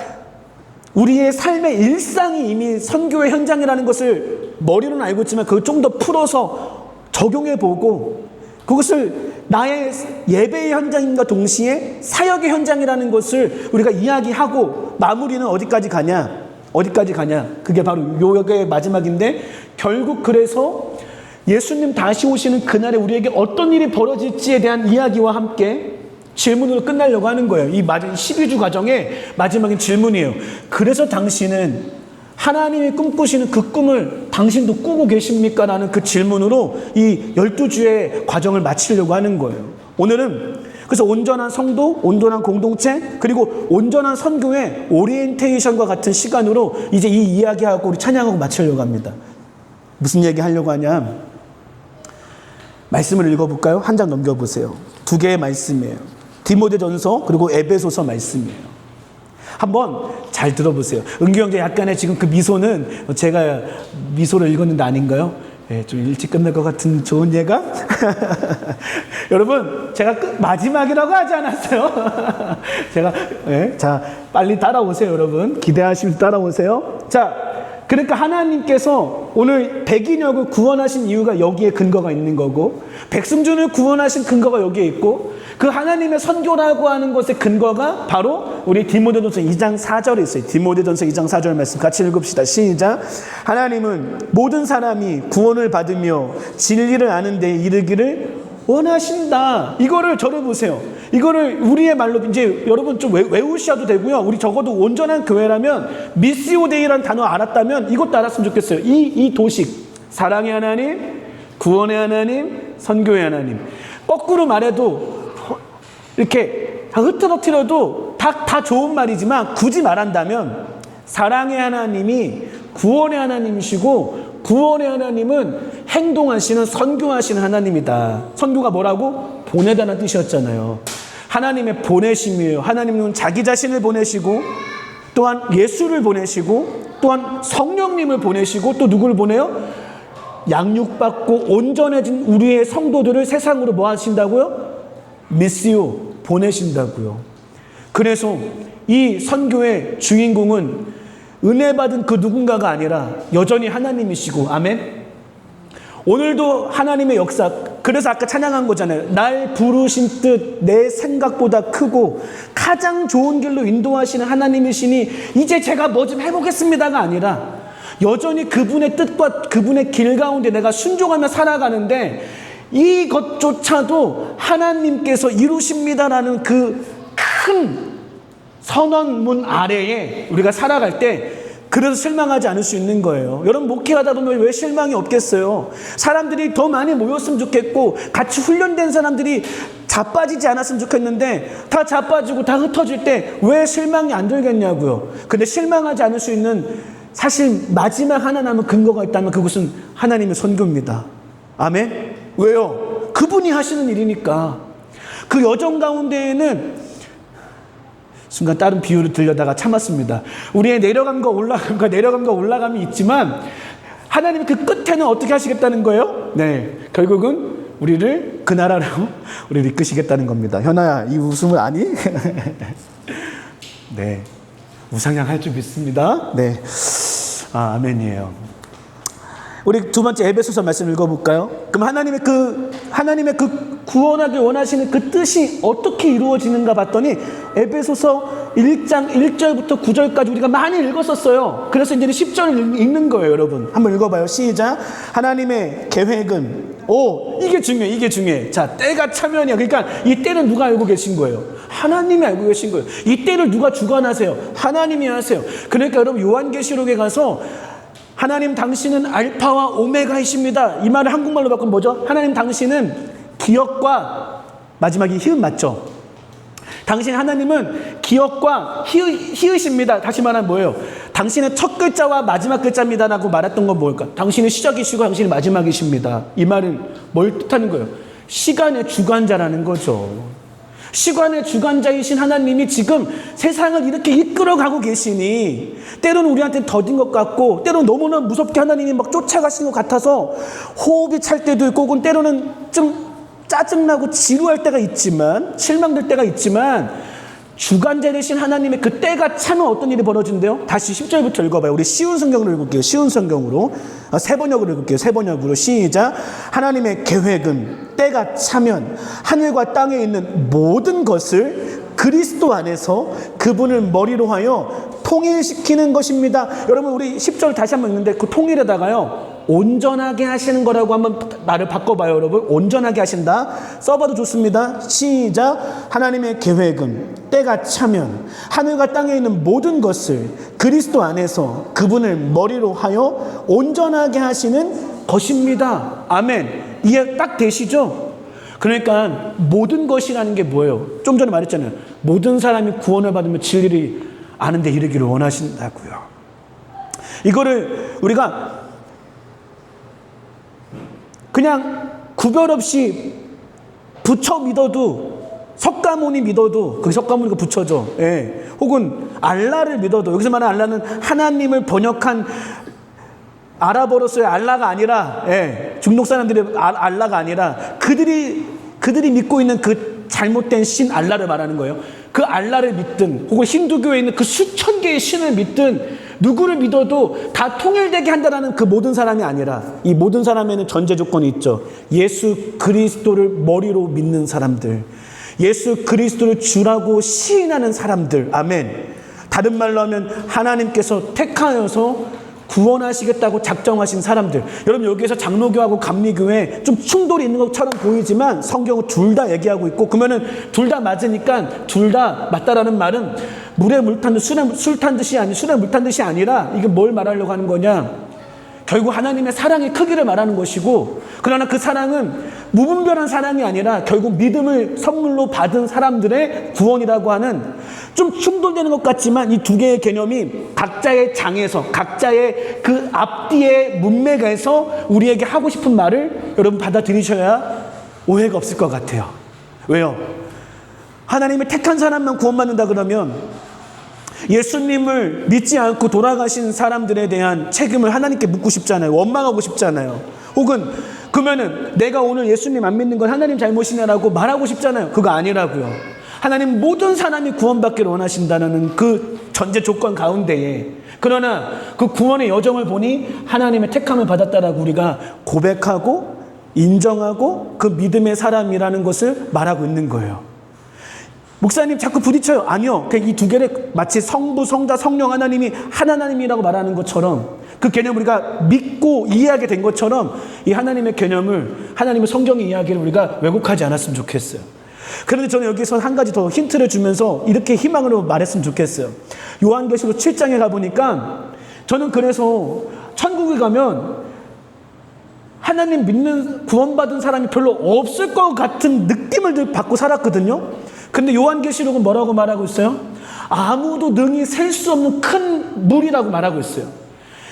우리의 삶의 일상이 이미 선교의 현장이라는 것을 머리로는 알고 있지만 그걸 좀 더 풀어서 적용해보고, 그것을 나의 예배의 현장인과 동시에 사역의 현장이라는 것을 우리가 이야기하고 마무리는 어디까지 가냐? 그게 바로 요역의 마지막인데, 결국 그래서 예수님 다시 오시는 그날에 우리에게 어떤 일이 벌어질지에 대한 이야기와 함께 질문으로 끝나려고 하는 거예요. 이 12주 과정의 마지막인 질문이에요. 그래서 당신은 하나님이 꿈꾸시는 그 꿈을 당신도 꾸고 계십니까? 라는 그 질문으로 이 12주의 과정을 마치려고 하는 거예요. 오늘은 그래서 온전한 성도, 온전한 공동체, 그리고 온전한 선교의 오리엔테이션과 같은 시간으로 이제 이 이야기하고 우리 찬양하고 마치려고 합니다. 무슨 얘기 하려고 하냐? 말씀을 읽어볼까요? 한 장 넘겨보세요. 2개의 말씀이에요. 디모데전서 그리고 에베소서 말씀이에요. 한번 잘 들어보세요. 은규 형제 약간의 지금 그 미소는 제가 미소를 읽었는데 아닌가요? 네, 좀 일찍 끝날 것 같은 좋은 예가? 여러분, 제가 마지막이라고 하지 않았어요? 자, 빨리 따라오세요, 여러분. 기대하시면서 따라오세요. 자, 그러니까 하나님께서 오늘 백인역을 구원하신 이유가 여기에 근거가 있는 거고, 백승준을 구원하신 근거가 여기에 있고, 그 하나님의 선교라고 하는 것의 근거가 바로 우리 디모데전서 2장 4절에 있어요. 디모데전서 2장 4절 말씀 같이 읽읍시다. 시작. 하나님은 모든 사람이 구원을 받으며 진리를 아는 데 이르기를 원하신다. 이거를 저려보세요. 이거를 우리의 말로 이제 여러분 좀 외우셔도 되고요. 우리 적어도 온전한 교회라면 미시오데이라는 단어 알았다면 이것도 알았으면 좋겠어요. 이 도식. 사랑의 하나님, 구원의 하나님, 선교의 하나님. 거꾸로 말해도 이렇게 다 흐트러뜨려도 다 좋은 말이지만 굳이 말한다면 사랑의 하나님이 구원의 하나님이시고, 구원의 하나님은 행동하시는 선교하시는 하나님이다. 선교가 뭐라고? 보내다는 뜻이었잖아요. 하나님의 보내심이에요. 하나님은 자기 자신을 보내시고, 또한 예수를 보내시고, 또한 성령님을 보내시고, 또 누구를 보내요? 양육받고 온전해진 우리의 성도들을 세상으로 뭐 하신다고요? 미시오, 보내신다고요. 그래서 이 선교의 주인공은 은혜 받은 그 누군가가 아니라 여전히 하나님이시고, 아멘. 오늘도 하나님의 역사, 그래서 아까 찬양한 거잖아요. 날 부르신 뜻 내 생각보다 크고 가장 좋은 길로 인도하시는 하나님이시니 이제 제가 뭐 좀 해보겠습니다가 아니라 여전히 그분의 뜻과 그분의 길 가운데 내가 순종하며 살아가는데 이것조차도 하나님께서 이루십니다라는 그 큰 선언문 아래에 우리가 살아갈 때 그래서 실망하지 않을 수 있는 거예요. 여러분 목회하다 보면 왜 실망이 없겠어요? 사람들이 더 많이 모였으면 좋겠고 같이 훈련된 사람들이 자빠지지 않았으면 좋겠는데 다 자빠지고 다 흩어질 때 왜 실망이 안 들겠냐고요. 근데 실망하지 않을 수 있는 사실 마지막 하나 남은 근거가 있다면 그것은 하나님의 선교입니다. 아멘? 왜요? 그분이 하시는 일이니까. 그 여정 가운데에는 순간 다른 비유를 들려다가 참았습니다. 우리의 내려감과 올라감이 있지만 하나님이 그 끝에는 어떻게 하시겠다는 거예요? 네, 결국은 우리를 그 나라로 우리를 이끄시겠다는 겁니다. 현아야, 이 웃음을 아니? 네, 우상향할 줄 믿습니다. 네, 아멘이에요. 우리 두 번째 에베소서 말씀 읽어볼까요? 그럼 하나님의 그 구원하길 원하시는 그 뜻이 어떻게 이루어지는가 봤더니 에베소서 1장 1절부터 9절까지 우리가 많이 읽었었어요. 그래서 이제 10절을 읽는 거예요, 여러분. 한번 읽어봐요. 시작. 하나님의 계획은 이게 중요해. 자, 때가 차면이야. 그러니까 이 때는 누가 알고 계신 거예요? 하나님이 알고 계신 거예요. 이 때를 누가 주관하세요? 하나님이 하세요. 그러니까 여러분 요한계시록에 가서 하나님 당신은 알파와 오메가이십니다. 이 말을 한국말로 바꾸면 뭐죠? 하나님 당신은 기억과 마지막이 히읗 맞죠? 하나님은 기억과 히읗입니다. 다시 말하면 뭐예요? 당신의 첫 글자와 마지막 글자입니다라고 말했던 건 뭘까? 당신은 시작이시고 당신이 마지막이십니다. 이 말은 뭘 뜻하는 거예요? 시간의 주관자라는 거죠. 시간의 주관자이신 하나님이 지금 세상을 이렇게 이끌어가고 계시니 때로는 우리한테 더딘 것 같고 때로는 너무나 무섭게 하나님이 막 쫓아가시는 것 같아서 호흡이 찰 때도 있고 혹은 때로는 좀 짜증나고 지루할 때가 있지만 실망될 때가 있지만 주관자 되신 하나님의 그 때가 차면 어떤 일이 벌어진대요? 다시 10절부터 읽어봐요. 우리 쉬운 성경으로 읽을게요. 쉬운 성경으로. 세 번역으로 읽을게요. 세 번역으로. 시작. 하나님의 계획은 때가 차면 하늘과 땅에 있는 모든 것을 그리스도 안에서 그분을 머리로 하여 통일시키는 것입니다. 여러분 우리 10절 다시 한번 읽는데 그 통일에다가요 온전하게 하시는 거라고 한번 말을 바꿔봐요. 여러분 온전하게 하신다 써봐도 좋습니다. 시작. 하나님의 계획은 때가 차면 하늘과 땅에 있는 모든 것을 그리스도 안에서 그분을 머리로 하여 온전하게 하시는 것입니다. 아멘. 이해 딱 되시죠? 그러니까 모든 것이라는 게 뭐예요? 좀 전에 말했잖아요. 모든 사람이 구원을 받으면 진리를 아는 데 이르기를 원하신다고요. 이거를 우리가 그냥 구별 없이 부처 믿어도 석가모니 믿어도 그 석가모니가 부처죠. 예. 혹은 알라를 믿어도 여기서 말하는 알라는 하나님을 번역한 아랍어로서의 알라가 아니라 중동 사람들의 알라가 아니라 그들이 믿고 있는 그 잘못된 신 알라를 말하는 거예요. 그 알라를 믿든 혹은 힌두교에 있는 그 수천 개의 신을 믿든 누구를 믿어도 다 통일되게 한다는 그 모든 사람이 아니라 이 모든 사람에는 전제 조건이 있죠. 예수 그리스도를 머리로 믿는 사람들, 예수 그리스도를 주라고 시인하는 사람들. 아멘. 다른 말로 하면 하나님께서 택하여서 구원하시겠다고 작정하신 사람들. 여러분, 여기에서 장로교하고 감리교회 좀 충돌이 있는 것처럼 보이지만 성경은 둘 다 얘기하고 있고, 그러면은 둘 다 맞으니까 둘 다 맞다라는 말은 물에 물 탄 듯 술에 물 탄 듯이 아니라 이게 뭘 말하려고 하는 거냐? 결국 하나님의 사랑의 크기를 말하는 것이고, 그러나 그 사랑은 무분별한 사랑이 아니라 결국 믿음을 선물로 받은 사람들의 구원이라고 하는, 좀 충돌되는 것 같지만 이 두 개의 개념이 각자의 장에서, 각자의 그 앞뒤의 문맥에서 우리에게 하고 싶은 말을 여러분 받아들이셔야 오해가 없을 것 같아요. 왜요? 하나님의 택한 사람만 구원받는다 그러면 예수님을 믿지 않고 돌아가신 사람들에 대한 책임을 하나님께 묻고 싶잖아요. 원망하고 싶잖아요. 혹은 그러면은 내가 오늘 예수님 안 믿는 건 하나님 잘못이냐라고 말하고 싶잖아요. 그거 아니라고요. 하나님 모든 사람이 구원받기를 원하신다는 그 전제 조건 가운데에, 그러나 그 구원의 여정을 보니 하나님의 택함을 받았다라고 우리가 고백하고 인정하고 그 믿음의 사람이라는 것을 말하고 있는 거예요. 목사님 자꾸 부딪혀요. 아니요. 이 두 개를 마치 성부, 성자, 성령 하나님이 하나님이라고 말하는 것처럼, 그 개념을 우리가 믿고 이해하게 된 것처럼 이 하나님의 개념을, 하나님의 성경의 이야기를 우리가 왜곡하지 않았으면 좋겠어요. 그런데 저는 여기서 한 가지 더 힌트를 주면서 이렇게 희망으로 말했으면 좋겠어요. 요한계시록 7장에 가보니까 저는 그래서 천국에 가면 하나님 믿는 구원받은 사람이 별로 없을 것 같은 느낌을 받고 살았거든요. 근데 요한계시록은 뭐라고 말하고 있어요? 아무도 능히 셀 수 없는 큰 물이라고 말하고 있어요.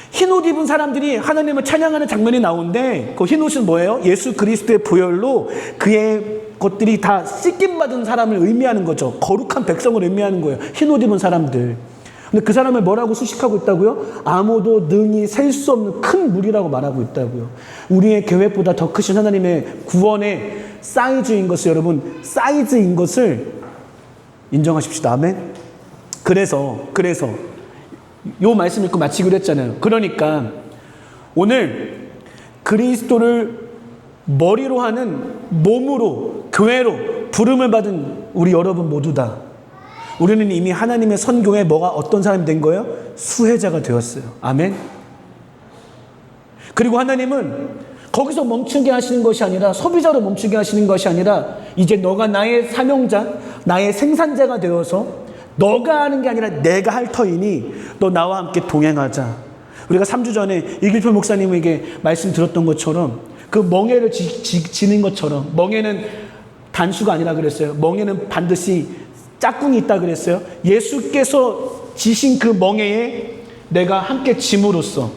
흰옷 입은 사람들이 하나님을 찬양하는 장면이 나오는데, 그 흰옷은 뭐예요? 예수 그리스도의 보혈로 그의 것들이 다 씻김받은 사람을 의미하는 거죠. 거룩한 백성을 의미하는 거예요. 흰옷 입은 사람들. 근데 그 사람을 뭐라고 수식하고 있다고요? 아무도 능히 셀 수 없는 큰 물이라고 말하고 있다고요. 우리의 계획보다 더 크신 하나님의 구원의 사이즈인 것을, 여러분, 사이즈인 것을 인정하십시다. 아멘. 그래서 요 말씀 읽고 마치기로 했잖아요. 그러니까 오늘 그리스도를 머리로 하는 몸으로, 교회로 부름을 받은 우리 여러분 모두 다, 우리는 이미 하나님의 선교에 뭐가 어떤 사람이 된 거예요? 수혜자가 되었어요. 아멘. 그리고 하나님은 거기서 멈추게 하시는 것이 아니라, 소비자로 멈추게 하시는 것이 아니라, 이제 너가 나의 사명자, 나의 생산자가 되어서 너가 하는 게 아니라 내가 할 터이니 너 나와 함께 동행하자. 우리가 3주 전에 이길표 목사님에게 말씀 들었던 것처럼, 그 멍에를 지는 것처럼, 멍에는 단수가 아니라 그랬어요. 멍에는 반드시 짝꿍이 있다 그랬어요. 예수께서 지신 그 멍에에 내가 함께 짐으로써,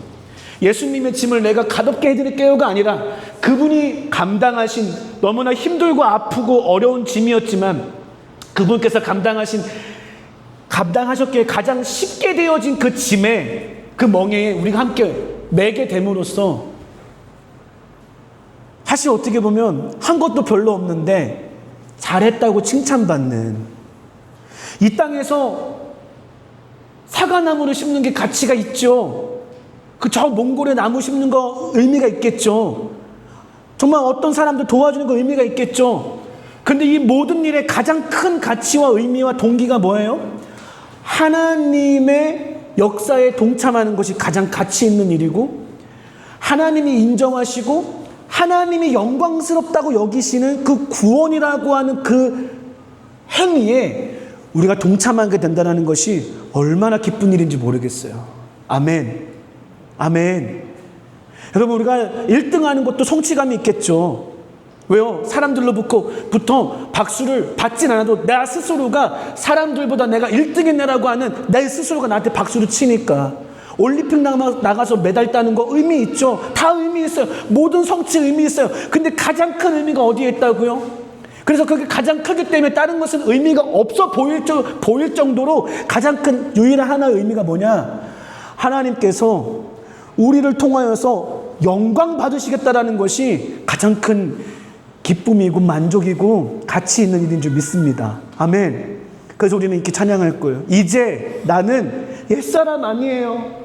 예수님의 짐을 내가 가볍게 해드릴게요가 아니라, 그분이 감당하신 너무나 힘들고 아프고 어려운 짐이었지만 그분께서 감당하셨기에 가장 쉽게 되어진 그 짐에, 그 멍에에 우리가 함께 매게 됨으로써 사실 어떻게 보면 한 것도 별로 없는데 잘했다고 칭찬받는, 이 땅에서 사과나무를 심는 게 가치가 있죠. 그 저 몽골에 나무 심는 거 의미가 있겠죠. 정말 어떤 사람들 도와주는 거 의미가 있겠죠. 근데 이 모든 일의 가장 큰 가치와 의미와 동기가 뭐예요? 하나님의 역사에 동참하는 것이 가장 가치 있는 일이고, 하나님이 인정하시고 하나님이 영광스럽다고 여기시는 그 구원이라고 하는 그 행위에 우리가 동참하게 된다는 것이 얼마나 기쁜 일인지 모르겠어요. 아멘. 아멘. 여러분, 우리가 1등 하는 것도 성취감이 있겠죠. 왜요? 사람들로부터 박수를 받진 않아도 나 스스로가 사람들보다 내가 1등했네라고 하는 내 스스로가 나한테 박수를 치니까. 올림픽 나가서 메달 따는 거 의미 있죠. 다 의미 있어요. 모든 성취 의미 있어요. 근데 가장 큰 의미가 어디에 있다고요? 그래서 그게 가장 크기 때문에 다른 것은 의미가 없어 보일 정도로 가장 큰 유일한 하나의 의미가 뭐냐? 하나님께서 우리를 통하여서 영광 받으시겠다라는 것이 가장 큰 기쁨이고 만족이고 가치 있는 일인 줄 믿습니다. 아멘. 그래서 우리는 이렇게 찬양할 거예요. 이제 나는 옛사람 아니에요.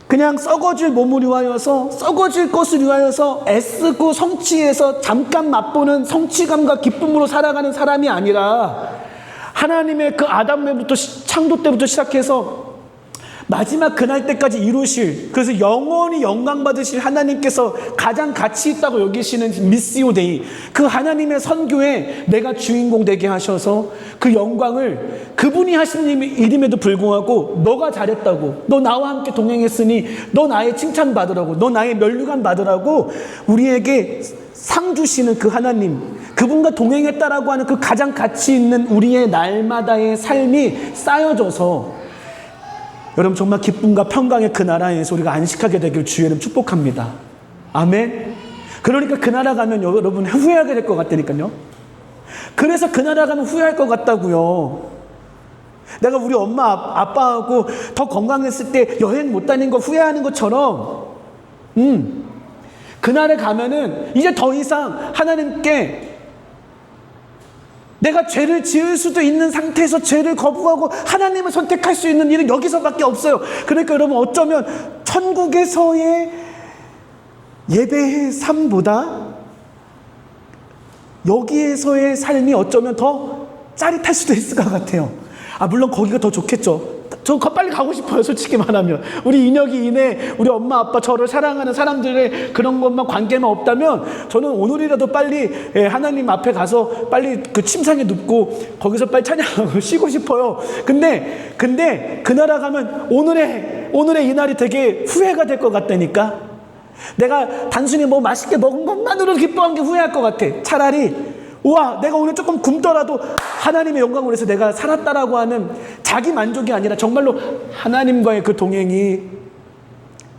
그냥 썩어질 몸을 위하여서, 썩어질 것을 위하여서 애쓰고 성취해서 잠깐 맛보는 성취감과 기쁨으로 살아가는 사람이 아니라 하나님의 그 아담부터 창조 때부터 시작해서 마지막 그날 때까지 이루실, 그래서 영원히 영광 받으실 하나님께서 가장 가치 있다고 여기시는 미시오 데이, 그 하나님의 선교에 내가 주인공 되게 하셔서 그 영광을 그분이 하신 일임에도 불구하고 너가 잘했다고, 너 나와 함께 동행했으니 너 나의 칭찬 받으라고, 너 나의 면류관 받으라고 우리에게 상 주시는 그 하나님, 그분과 동행했다라고 하는 그 가장 가치 있는 우리의 날마다의 삶이 쌓여져서 여러분 정말 기쁨과 평강의 그 나라에서 우리가 안식하게 되길 주의 이름 축복합니다. 아멘. 그러니까 그 나라 가면 여러분 후회하게 될 것 같다니까요. 그래서 그 나라 가면 후회할 것 같다고요. 내가 우리 엄마 아빠하고 더 건강했을 때 여행 못 다닌 거 후회하는 것처럼 그날에 가면은 이제 더 이상 하나님께 내가 죄를 지을 수도 있는 상태에서 죄를 거부하고 하나님을 선택할 수 있는 일은 여기서밖에 없어요. 그러니까 여러분 어쩌면 천국에서의 예배의 삶보다 여기에서의 삶이 어쩌면 더 짜릿할 수도 있을 것 같아요. 물론 거기가 더 좋겠죠. 저 빨리 가고 싶어요, 솔직히 말하면. 우리 인혁이 이내 우리 엄마 아빠 저를 사랑하는 사람들의 그런 것만 관계만 없다면 저는 오늘이라도 빨리 하나님 앞에 가서 빨리 그 침상에 눕고 거기서 빨리 찬양하고 쉬고 싶어요. 근데 그 나라 가면 오늘의 이 날이 되게 후회가 될 것 같다니까. 내가 단순히 뭐 맛있게 먹은 것만으로도 기뻐한 게 후회할 것 같아. 차라리 우와, 내가 오늘 조금 굶더라도 하나님의 영광을 위해서 내가 살았다라고 하는 자기 만족이 아니라 정말로 하나님과의 그 동행이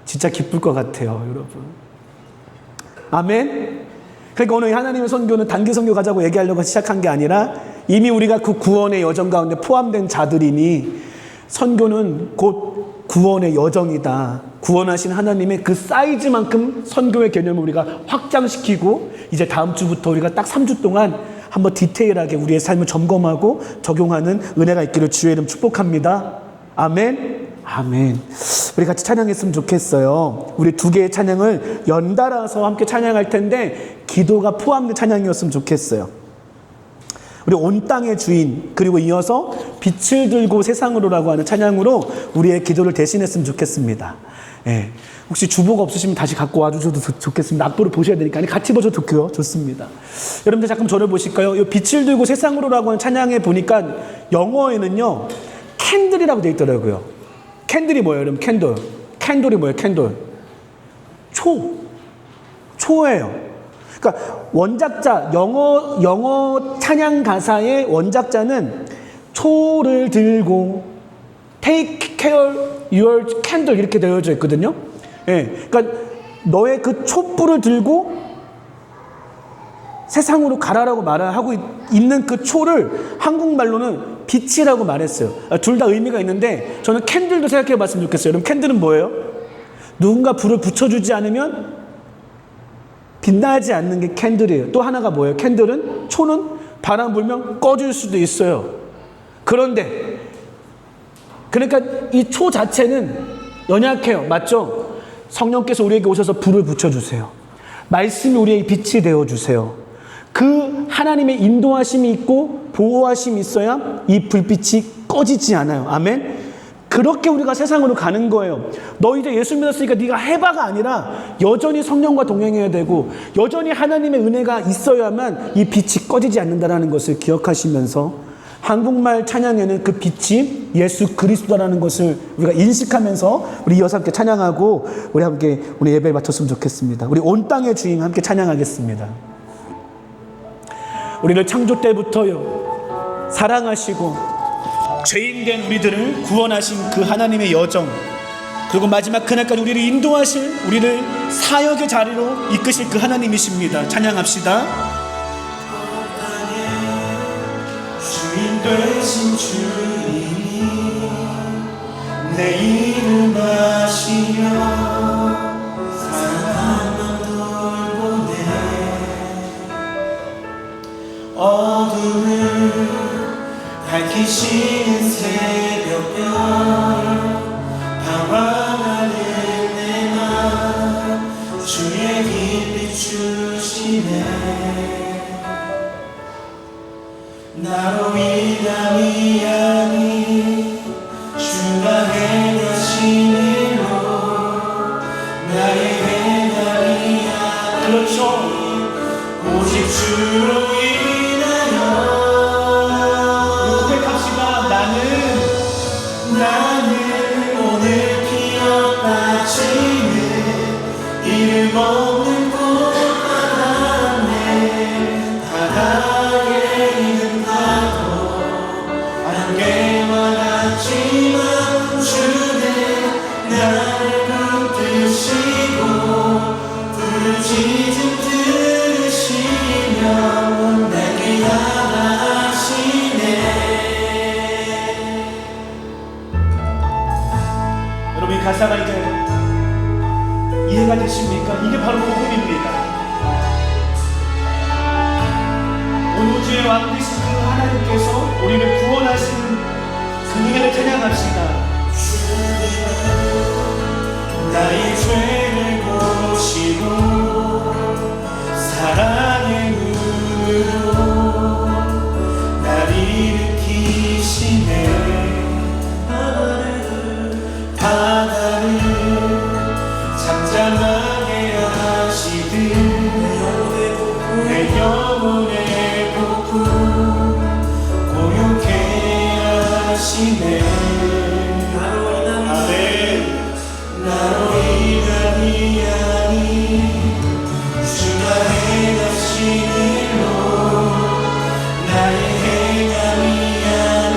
진짜 기쁠 것 같아요, 여러분. 아멘. 그러니까 오늘 하나님의 선교는 단기 선교 가자고 얘기하려고 시작한 게 아니라 이미 우리가 그 구원의 여정 가운데 포함된 자들이니 선교는 곧 구원의 여정이다. 구원하신 하나님의 그 사이즈만큼 선교의 개념을 우리가 확장시키고 이제 다음 주부터 우리가 딱 3주 동안 한번 디테일하게 우리의 삶을 점검하고 적용하는 은혜가 있기를 주의 이름 축복합니다. 아멘. 아멘. 우리 같이 찬양했으면 좋겠어요. 우리 두 개의 찬양을 연달아서 함께 찬양할 텐데 기도가 포함된 찬양이었으면 좋겠어요. 우리 온 땅의 주인, 그리고 이어서 빛을 들고 세상으로라고 하는 찬양으로 우리의 기도를 대신했으면 좋겠습니다. 예. 혹시 주보가 없으시면 다시 갖고 와주셔도 좋겠습니다. 악보를 보셔야 되니까. 아니, 같이 보셔도 좋고요. 좋습니다. 여러분들 잠깐 저를 보실까요? 이 빛을 들고 세상으로라고 하는 찬양에 보니까 영어에는요 캔들이라고 되어 있더라고요. 캔들이 뭐예요? 여러분 캔들. 캔들이 뭐예요? 캔들. 초예요. 그러니까 원작자, 영어 찬양 가사의 원작자는 초를 들고 take care your candle 이렇게 되어져 있거든요. 예, 그러니까 너의 그 촛불을 들고 세상으로 가라라고 말하고 있는 그 초를 한국말로는 빛이라고 말했어요. 둘 다 의미가 있는데 저는 캔들도 생각해 봤으면 좋겠어요. 여러분 캔들은 뭐예요? 누군가 불을 붙여주지 않으면 빛나지 않는 게 캔들이에요. 또 하나가 뭐예요? 캔들은, 초는 바람 불면 꺼질 수도 있어요. 그런데 그러니까 이 초 자체는 연약해요. 맞죠? 성령께서 우리에게 오셔서 불을 붙여주세요. 말씀이 우리에게 빛이 되어주세요. 그 하나님의 인도하심이 있고 보호하심이 있어야 이 불빛이 꺼지지 않아요. 아멘? 그렇게 우리가 세상으로 가는 거예요. 너 이제 예수 믿었으니까 네가 해봐가 아니라 여전히 성령과 동행해야 되고 여전히 하나님의 은혜가 있어야만 이 빛이 꺼지지 않는다는 것을 기억하시면서 한국말 찬양에는 그 빛이 예수 그리스도라는 것을 우리가 인식하면서 우리 이어서 함께 찬양하고 우리 함께 우리 예배를 마쳤으면 좋겠습니다. 우리 온 땅의 주인 함께 찬양하겠습니다. 우리를 창조 때부터요 사랑하시고 죄인된 우리들을 구원하신 그 하나님의 여정, 그리고 마지막 그날까지 우리를 인도하실, 우리를 사역의 자리로 이끄실 그 하나님이십니다. 찬양합시다. 주인 되신 주님이 내 이름 아시며 사랑만 돌보네. 어둠을 밝히시는 새벽별 이름 없는 꽃과 같네. 바다에 있는 파도 안개와 같지만 주는 나를 붙드시고 부르짖음 들으시며 내게 하시네. 여러분 이 가사가 이제 이해가 되십니까? 이게 바로 복음입니다. 온 우주의 왕 되신 그 하나님께서 우리를 구원하시는 그 은혜를 찬양합시다. 나의 죄를 보시고 사랑의 눈으로 날 일으키시네. 바다를 잠잠하게 하시듯 내 영혼의 복음 고요케 하시네. 아멘. 나로 인함이 아닌 주가 행하신 일로 나의 행함이 아닌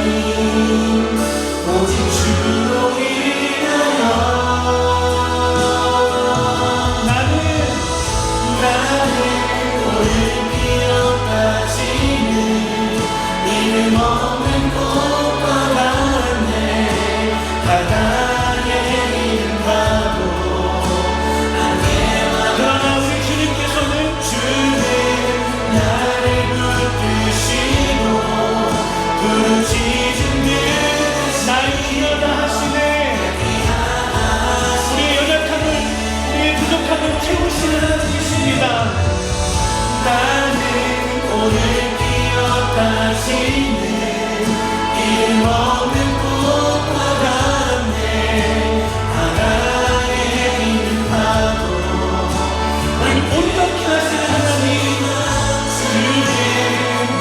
오직 주로 인하여 나는 오늘 피어까지는 이름 없는 꽃과 같네. 바다에 있는 파도 그러나 우리 주님께서는 나를 붙드시고 부르짖음 날 기여다 하시네. 우리의 연약함을, 우리의 부족함을 채우시는 하나님이십니다. 나는 오늘 기억하시는 이름 없는 꽃과 같네. 바다에 있는 파도 우리를 온전케 하시는 하나님, 주는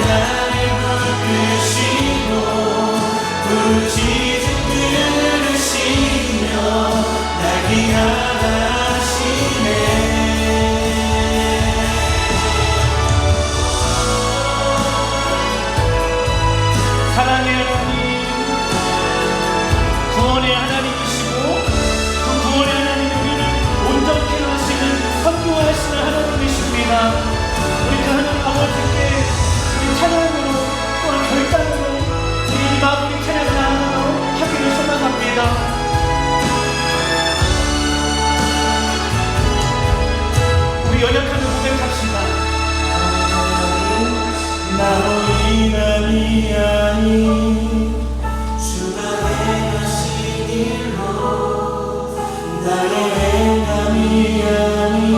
나를 붙드시고 부르짖음 들으시며 날 귀하시네. 사랑의 하나님, 구원의 하나님이시고 그 구원의 하나님이 우리를 온전케 하시는, 선교하시는 하나님이십니다. 우리 그 하나님 아버지께 우리 찬양으로 또한 결단으로 우리 이 마무리 찬양을 하나로 하기를 소망합니다. 우리 연약함을 고백합시다. 나로 인함이 아닌 주가 행하신 일로 나로 행함이 아닌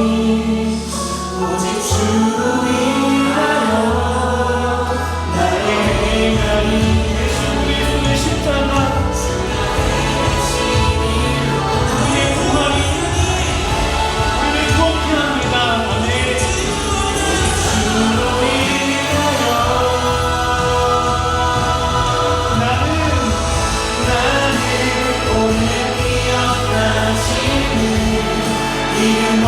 오직 주로 인하여 나의 행함이 예수 그리스도의 십자가, 우리의 부활이 우리를 구원케 합니다. 아멘. 주로 인하여 나는 오늘 기억하시는 이름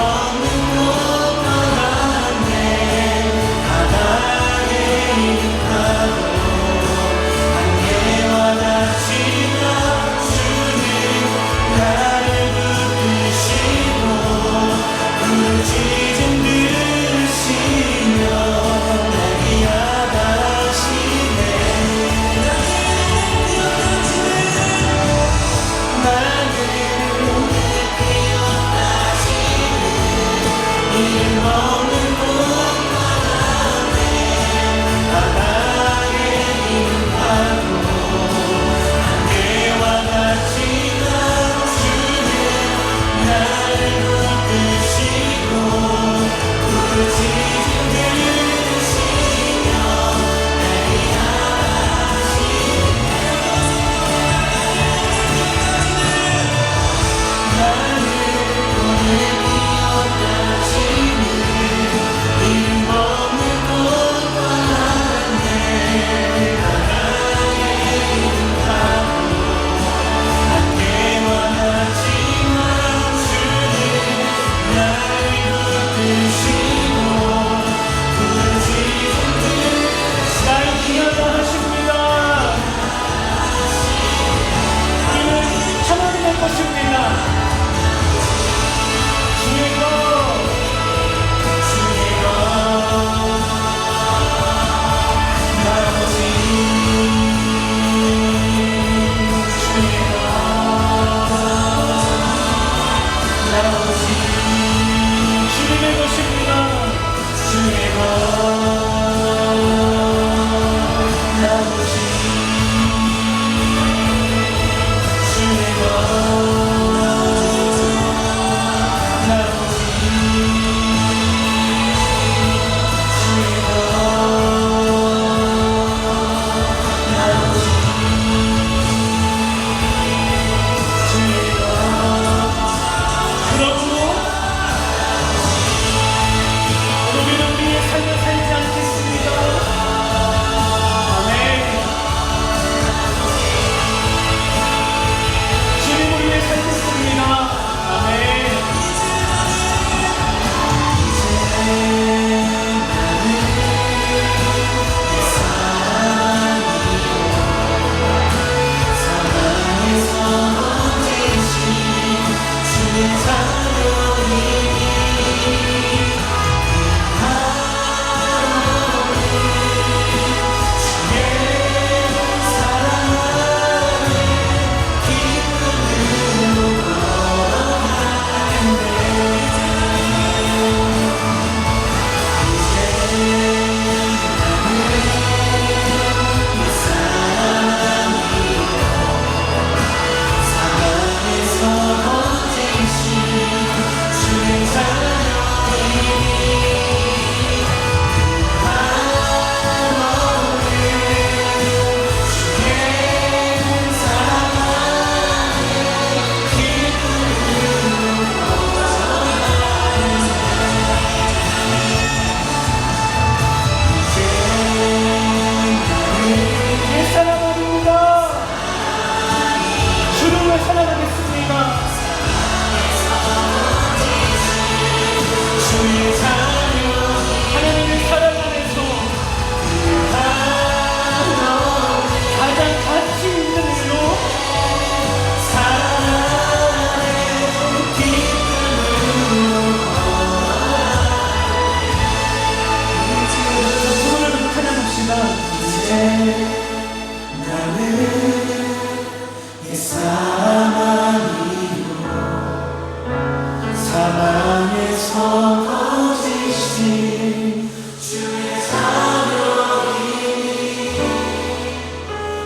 사망에서 거지신 주의 자녀이니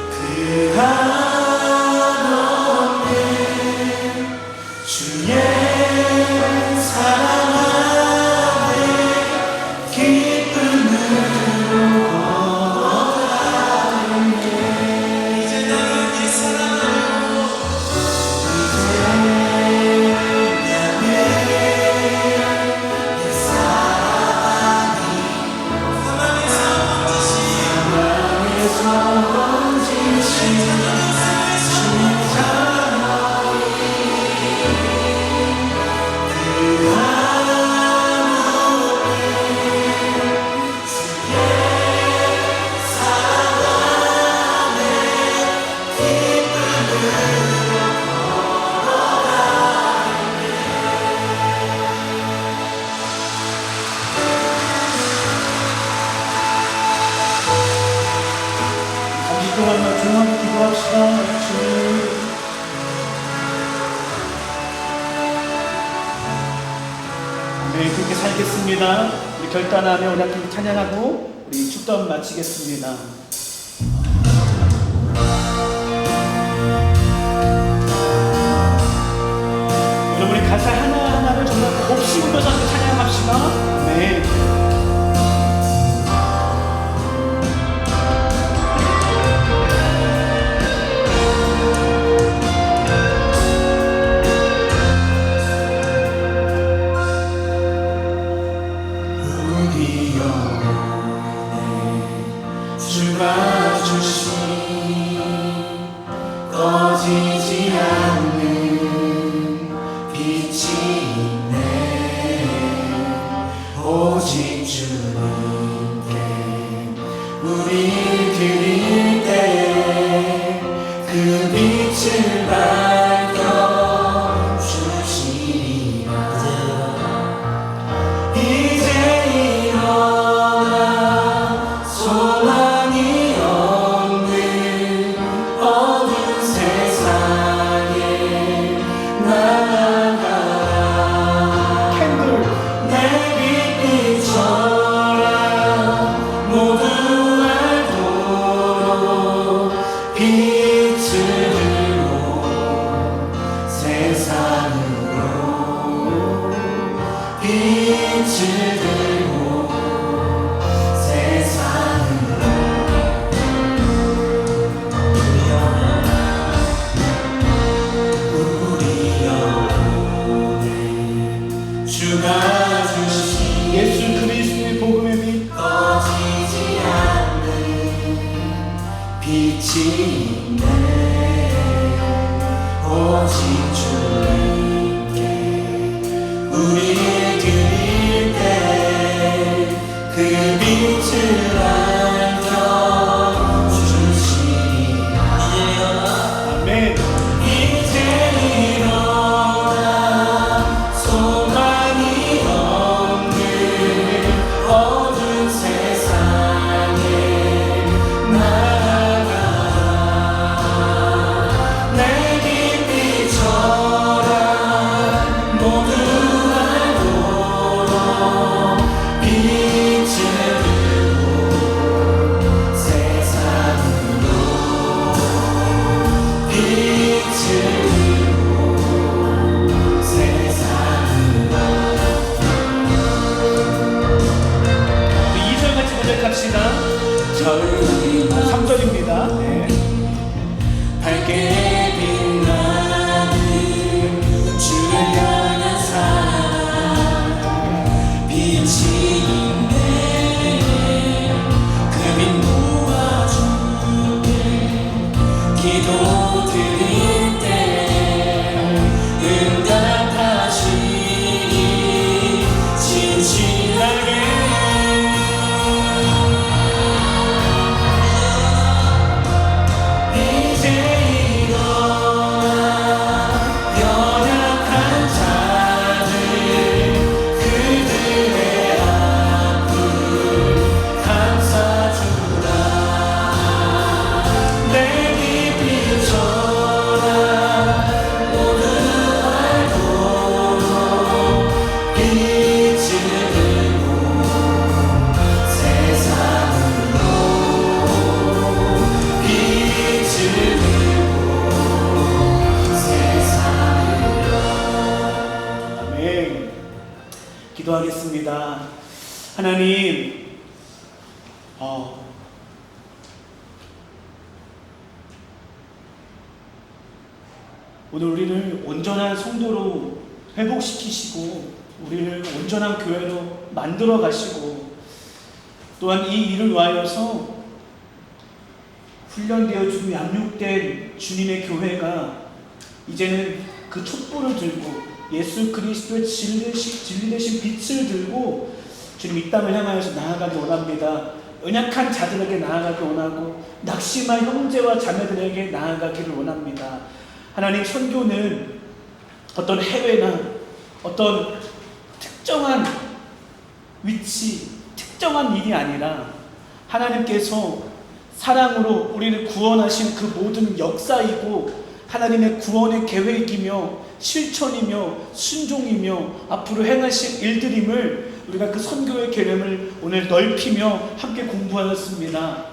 그 한없는 주의 사랑 안에 기쁨으로 걸어가네. 이제 나는 네 사랑으로 동안만 조용하게 기도합시다. 주님. 네, 그렇게 살겠습니다. 우리 결단하며 우리 함께 찬양하고 우리 축도함 마치겠습니다. 여러분의 가사 하나하나를 정말 곱씹 울면서 함께 찬양합시다. 네. 주가 주신 꺼지지 않는 빛이 있네. 오직 주님께 우리 드릴 때 그 빛을 밝혀주시리라. 이제 일어나 소망이 없는 어두운 세상에 나아가라. 내 빛빛처럼 모두 알도록 빛을 들고 세상으로 빛을 들고 세상으로 우리 영혼에 주가 주신 예수 그리스도의 복음의 빛 꺼지지 않는 빛이 있네. 오직 주님께 우리 드릴 때 그 빛을 밝혀주시리라. 아멘. 이제 일어나 소망이 없는 어두운 세상에 나아가라. 내 빛빛처럼 모두 알도록 아멘. 기도하겠습니다. 하나님, 오늘 우리를 온전한 성도로 회복시키시고 우리를 온전한 교회로 만들어 가시고 또한 이 일을 위하여서 훈련되어 주고 양육된 주님의 교회가 이제는 그 촛불을 들고 예수 그리스도의 진리 대신 빛을 들고 주님 이 땅을 향하여서 나아가기 원합니다. 연약한 자들에게 나아가기 원하고 낙심한 형제와 자매들에게 나아가기를 원합니다. 하나님, 선교는 어떤 해외나 어떤 특정한 위치, 특정한 일이 아니라 하나님께서 사랑으로 우리를 구원하신 그 모든 역사이고 하나님의 구원의 계획이며 실천이며 순종이며 앞으로 행하실 일들임을 우리가 그 선교의 개념을 오늘 넓히며 함께 공부하였습니다.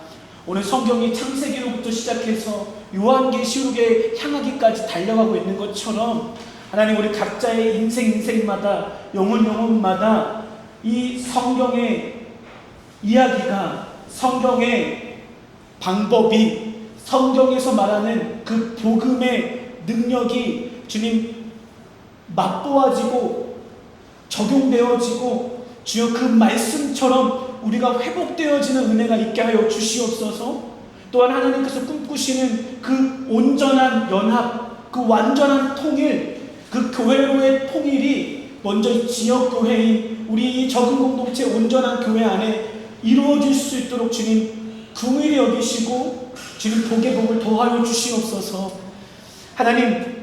오늘 성경이 창세기로부터 시작해서 요한계시록에 향하기까지 달려가고 있는 것처럼 하나님, 우리 각자의 인생마다 영혼마다 이 성경의 이야기가, 성경의 방법이, 성경에서 말하는 그 복음의 능력이 주님 맛보아지고 적용되어지고 주여 그 말씀처럼 우리가 회복되어지는 은혜가 있게 하여 주시옵소서. 또한 하나님께서 꿈꾸시는 그 온전한 연합, 그 완전한 통일, 그 교회로의 통일이 먼저 지역교회인 우리 이 적은 공동체 온전한 교회 안에 이루어질 수 있도록 주님 긍휼히 여기시고 주님 복의 복을 더하여 주시옵소서. 하나님,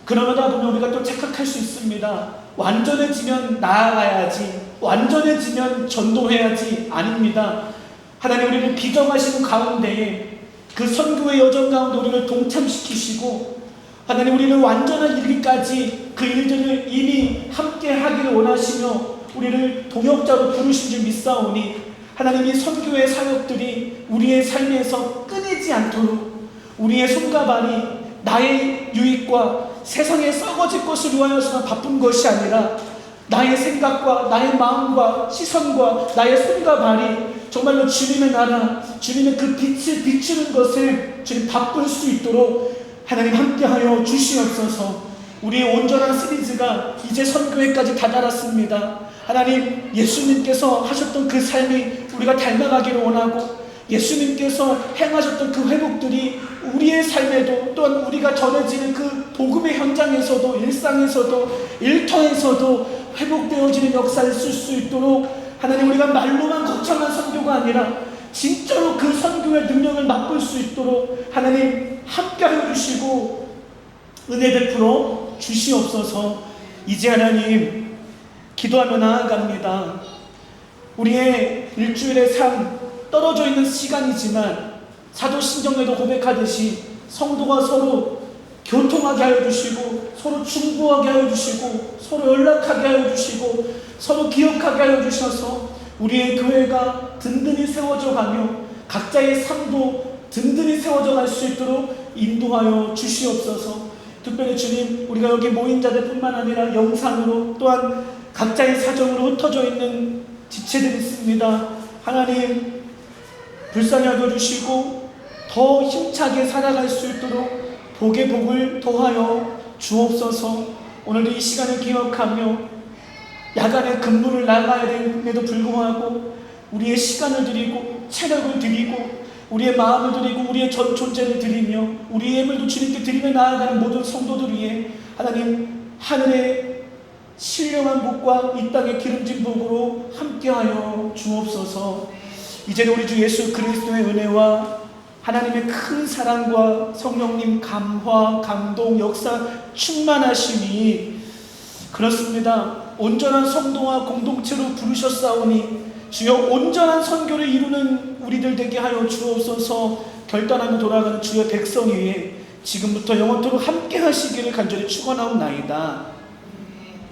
그러다 보면 우리가 또 착각할 수 있습니다. 완전해지면 나아가야지, 완전해지면 전도해야지. 아닙니다. 하나님, 우리를 비정하시는 가운데에 그 선교의 여정 가운데 우리를 동참시키시고 하나님, 우리를 완전한 이르기까지 그 일들을 이미 함께 하기를 원하시며 우리를 동역자로 부르신 줄 믿사오니 하나님, 이 선교의 사역들이 우리의 삶에서 끊이지 않도록 우리의 손과 발이 나의 유익과 세상에 썩어질 것을 위하여서만 바쁜 것이 아니라 나의 생각과 나의 마음과 시선과 나의 손과 발이 정말로 주님의 나라, 주님의 그 빛을 비추는 것을 주님 바꿀 수 있도록 하나님 함께하여 주시옵소서. 우리의 온전한 시리즈가 이제 선교회까지 다다랐습니다. 하나님, 예수님께서 하셨던 그 삶이 우리가 닮아가기를 원하고 예수님께서 행하셨던 그 회복들이 우리의 삶에도 또한 우리가 전해지는 그 복음의 현장에서도 일상에서도 일터에서도 회복되어지는 역사를 쓸 수 있도록 하나님, 우리가 말로만 거창한 선교가 아니라 진짜로 그 선교의 능력을 맛볼 수 있도록 하나님 함께하여 주시고 은혜 베풀어 주시옵소서. 이제 하나님 기도하며 나아갑니다. 우리의 일주일의 삶 떨어져 있는 시간이지만 사도신경에도 고백하듯이 성도가 서로 교통하게 하여 주시고 서로 중보하게 하여 주시고 서로 연락하게 하여 주시고 서로 기억하게 하여 주셔서 우리의 교회가 든든히 세워져 가며 각자의 삶도 든든히 세워져 갈 수 있도록 인도하여 주시옵소서. 특별히 주님, 우리가 여기 모인 자들 뿐만 아니라 영상으로 또한 각자의 사정으로 흩어져 있는 지체들이 있습니다. 하나님, 불쌍히 여겨주시고 더 힘차게 살아갈 수 있도록 복의 복을 더하여 주옵소서. 오늘도 이 시간을 기억하며 야간에 근무를 나가야 됨에도 불구하고 우리의 시간을 드리고 체력을 드리고 우리의 마음을 드리고 우리의 전 존재를 드리며 우리의 예물도 주님께 드리며 나아가는 모든 성도들 위해 하나님, 하늘의 신령한 복과 이 땅의 기름진 복으로 함께하여 주옵소서. 이제는 우리 주 예수 그리스도의 은혜와 하나님의 큰 사랑과 성령님 감화, 감동, 역사 충만하심이 그렇습니다. 온전한 성도와 공동체로 부르셨사오니 주여 온전한 선교를 이루는 우리들 되게 하여 주옵소서. 결단하며 돌아가는 주의 백성 위에 지금부터 영원토록 함께 하시기를 간절히 축원하옵나이다.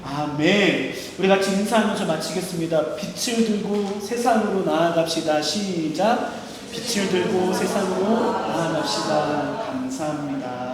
아멘. 우리 같이 인사하면서 마치겠습니다. 빛을 들고 세상으로 나아갑시다. 시작. 빛을 들고 세상으로 나아갑시다. 감사합니다.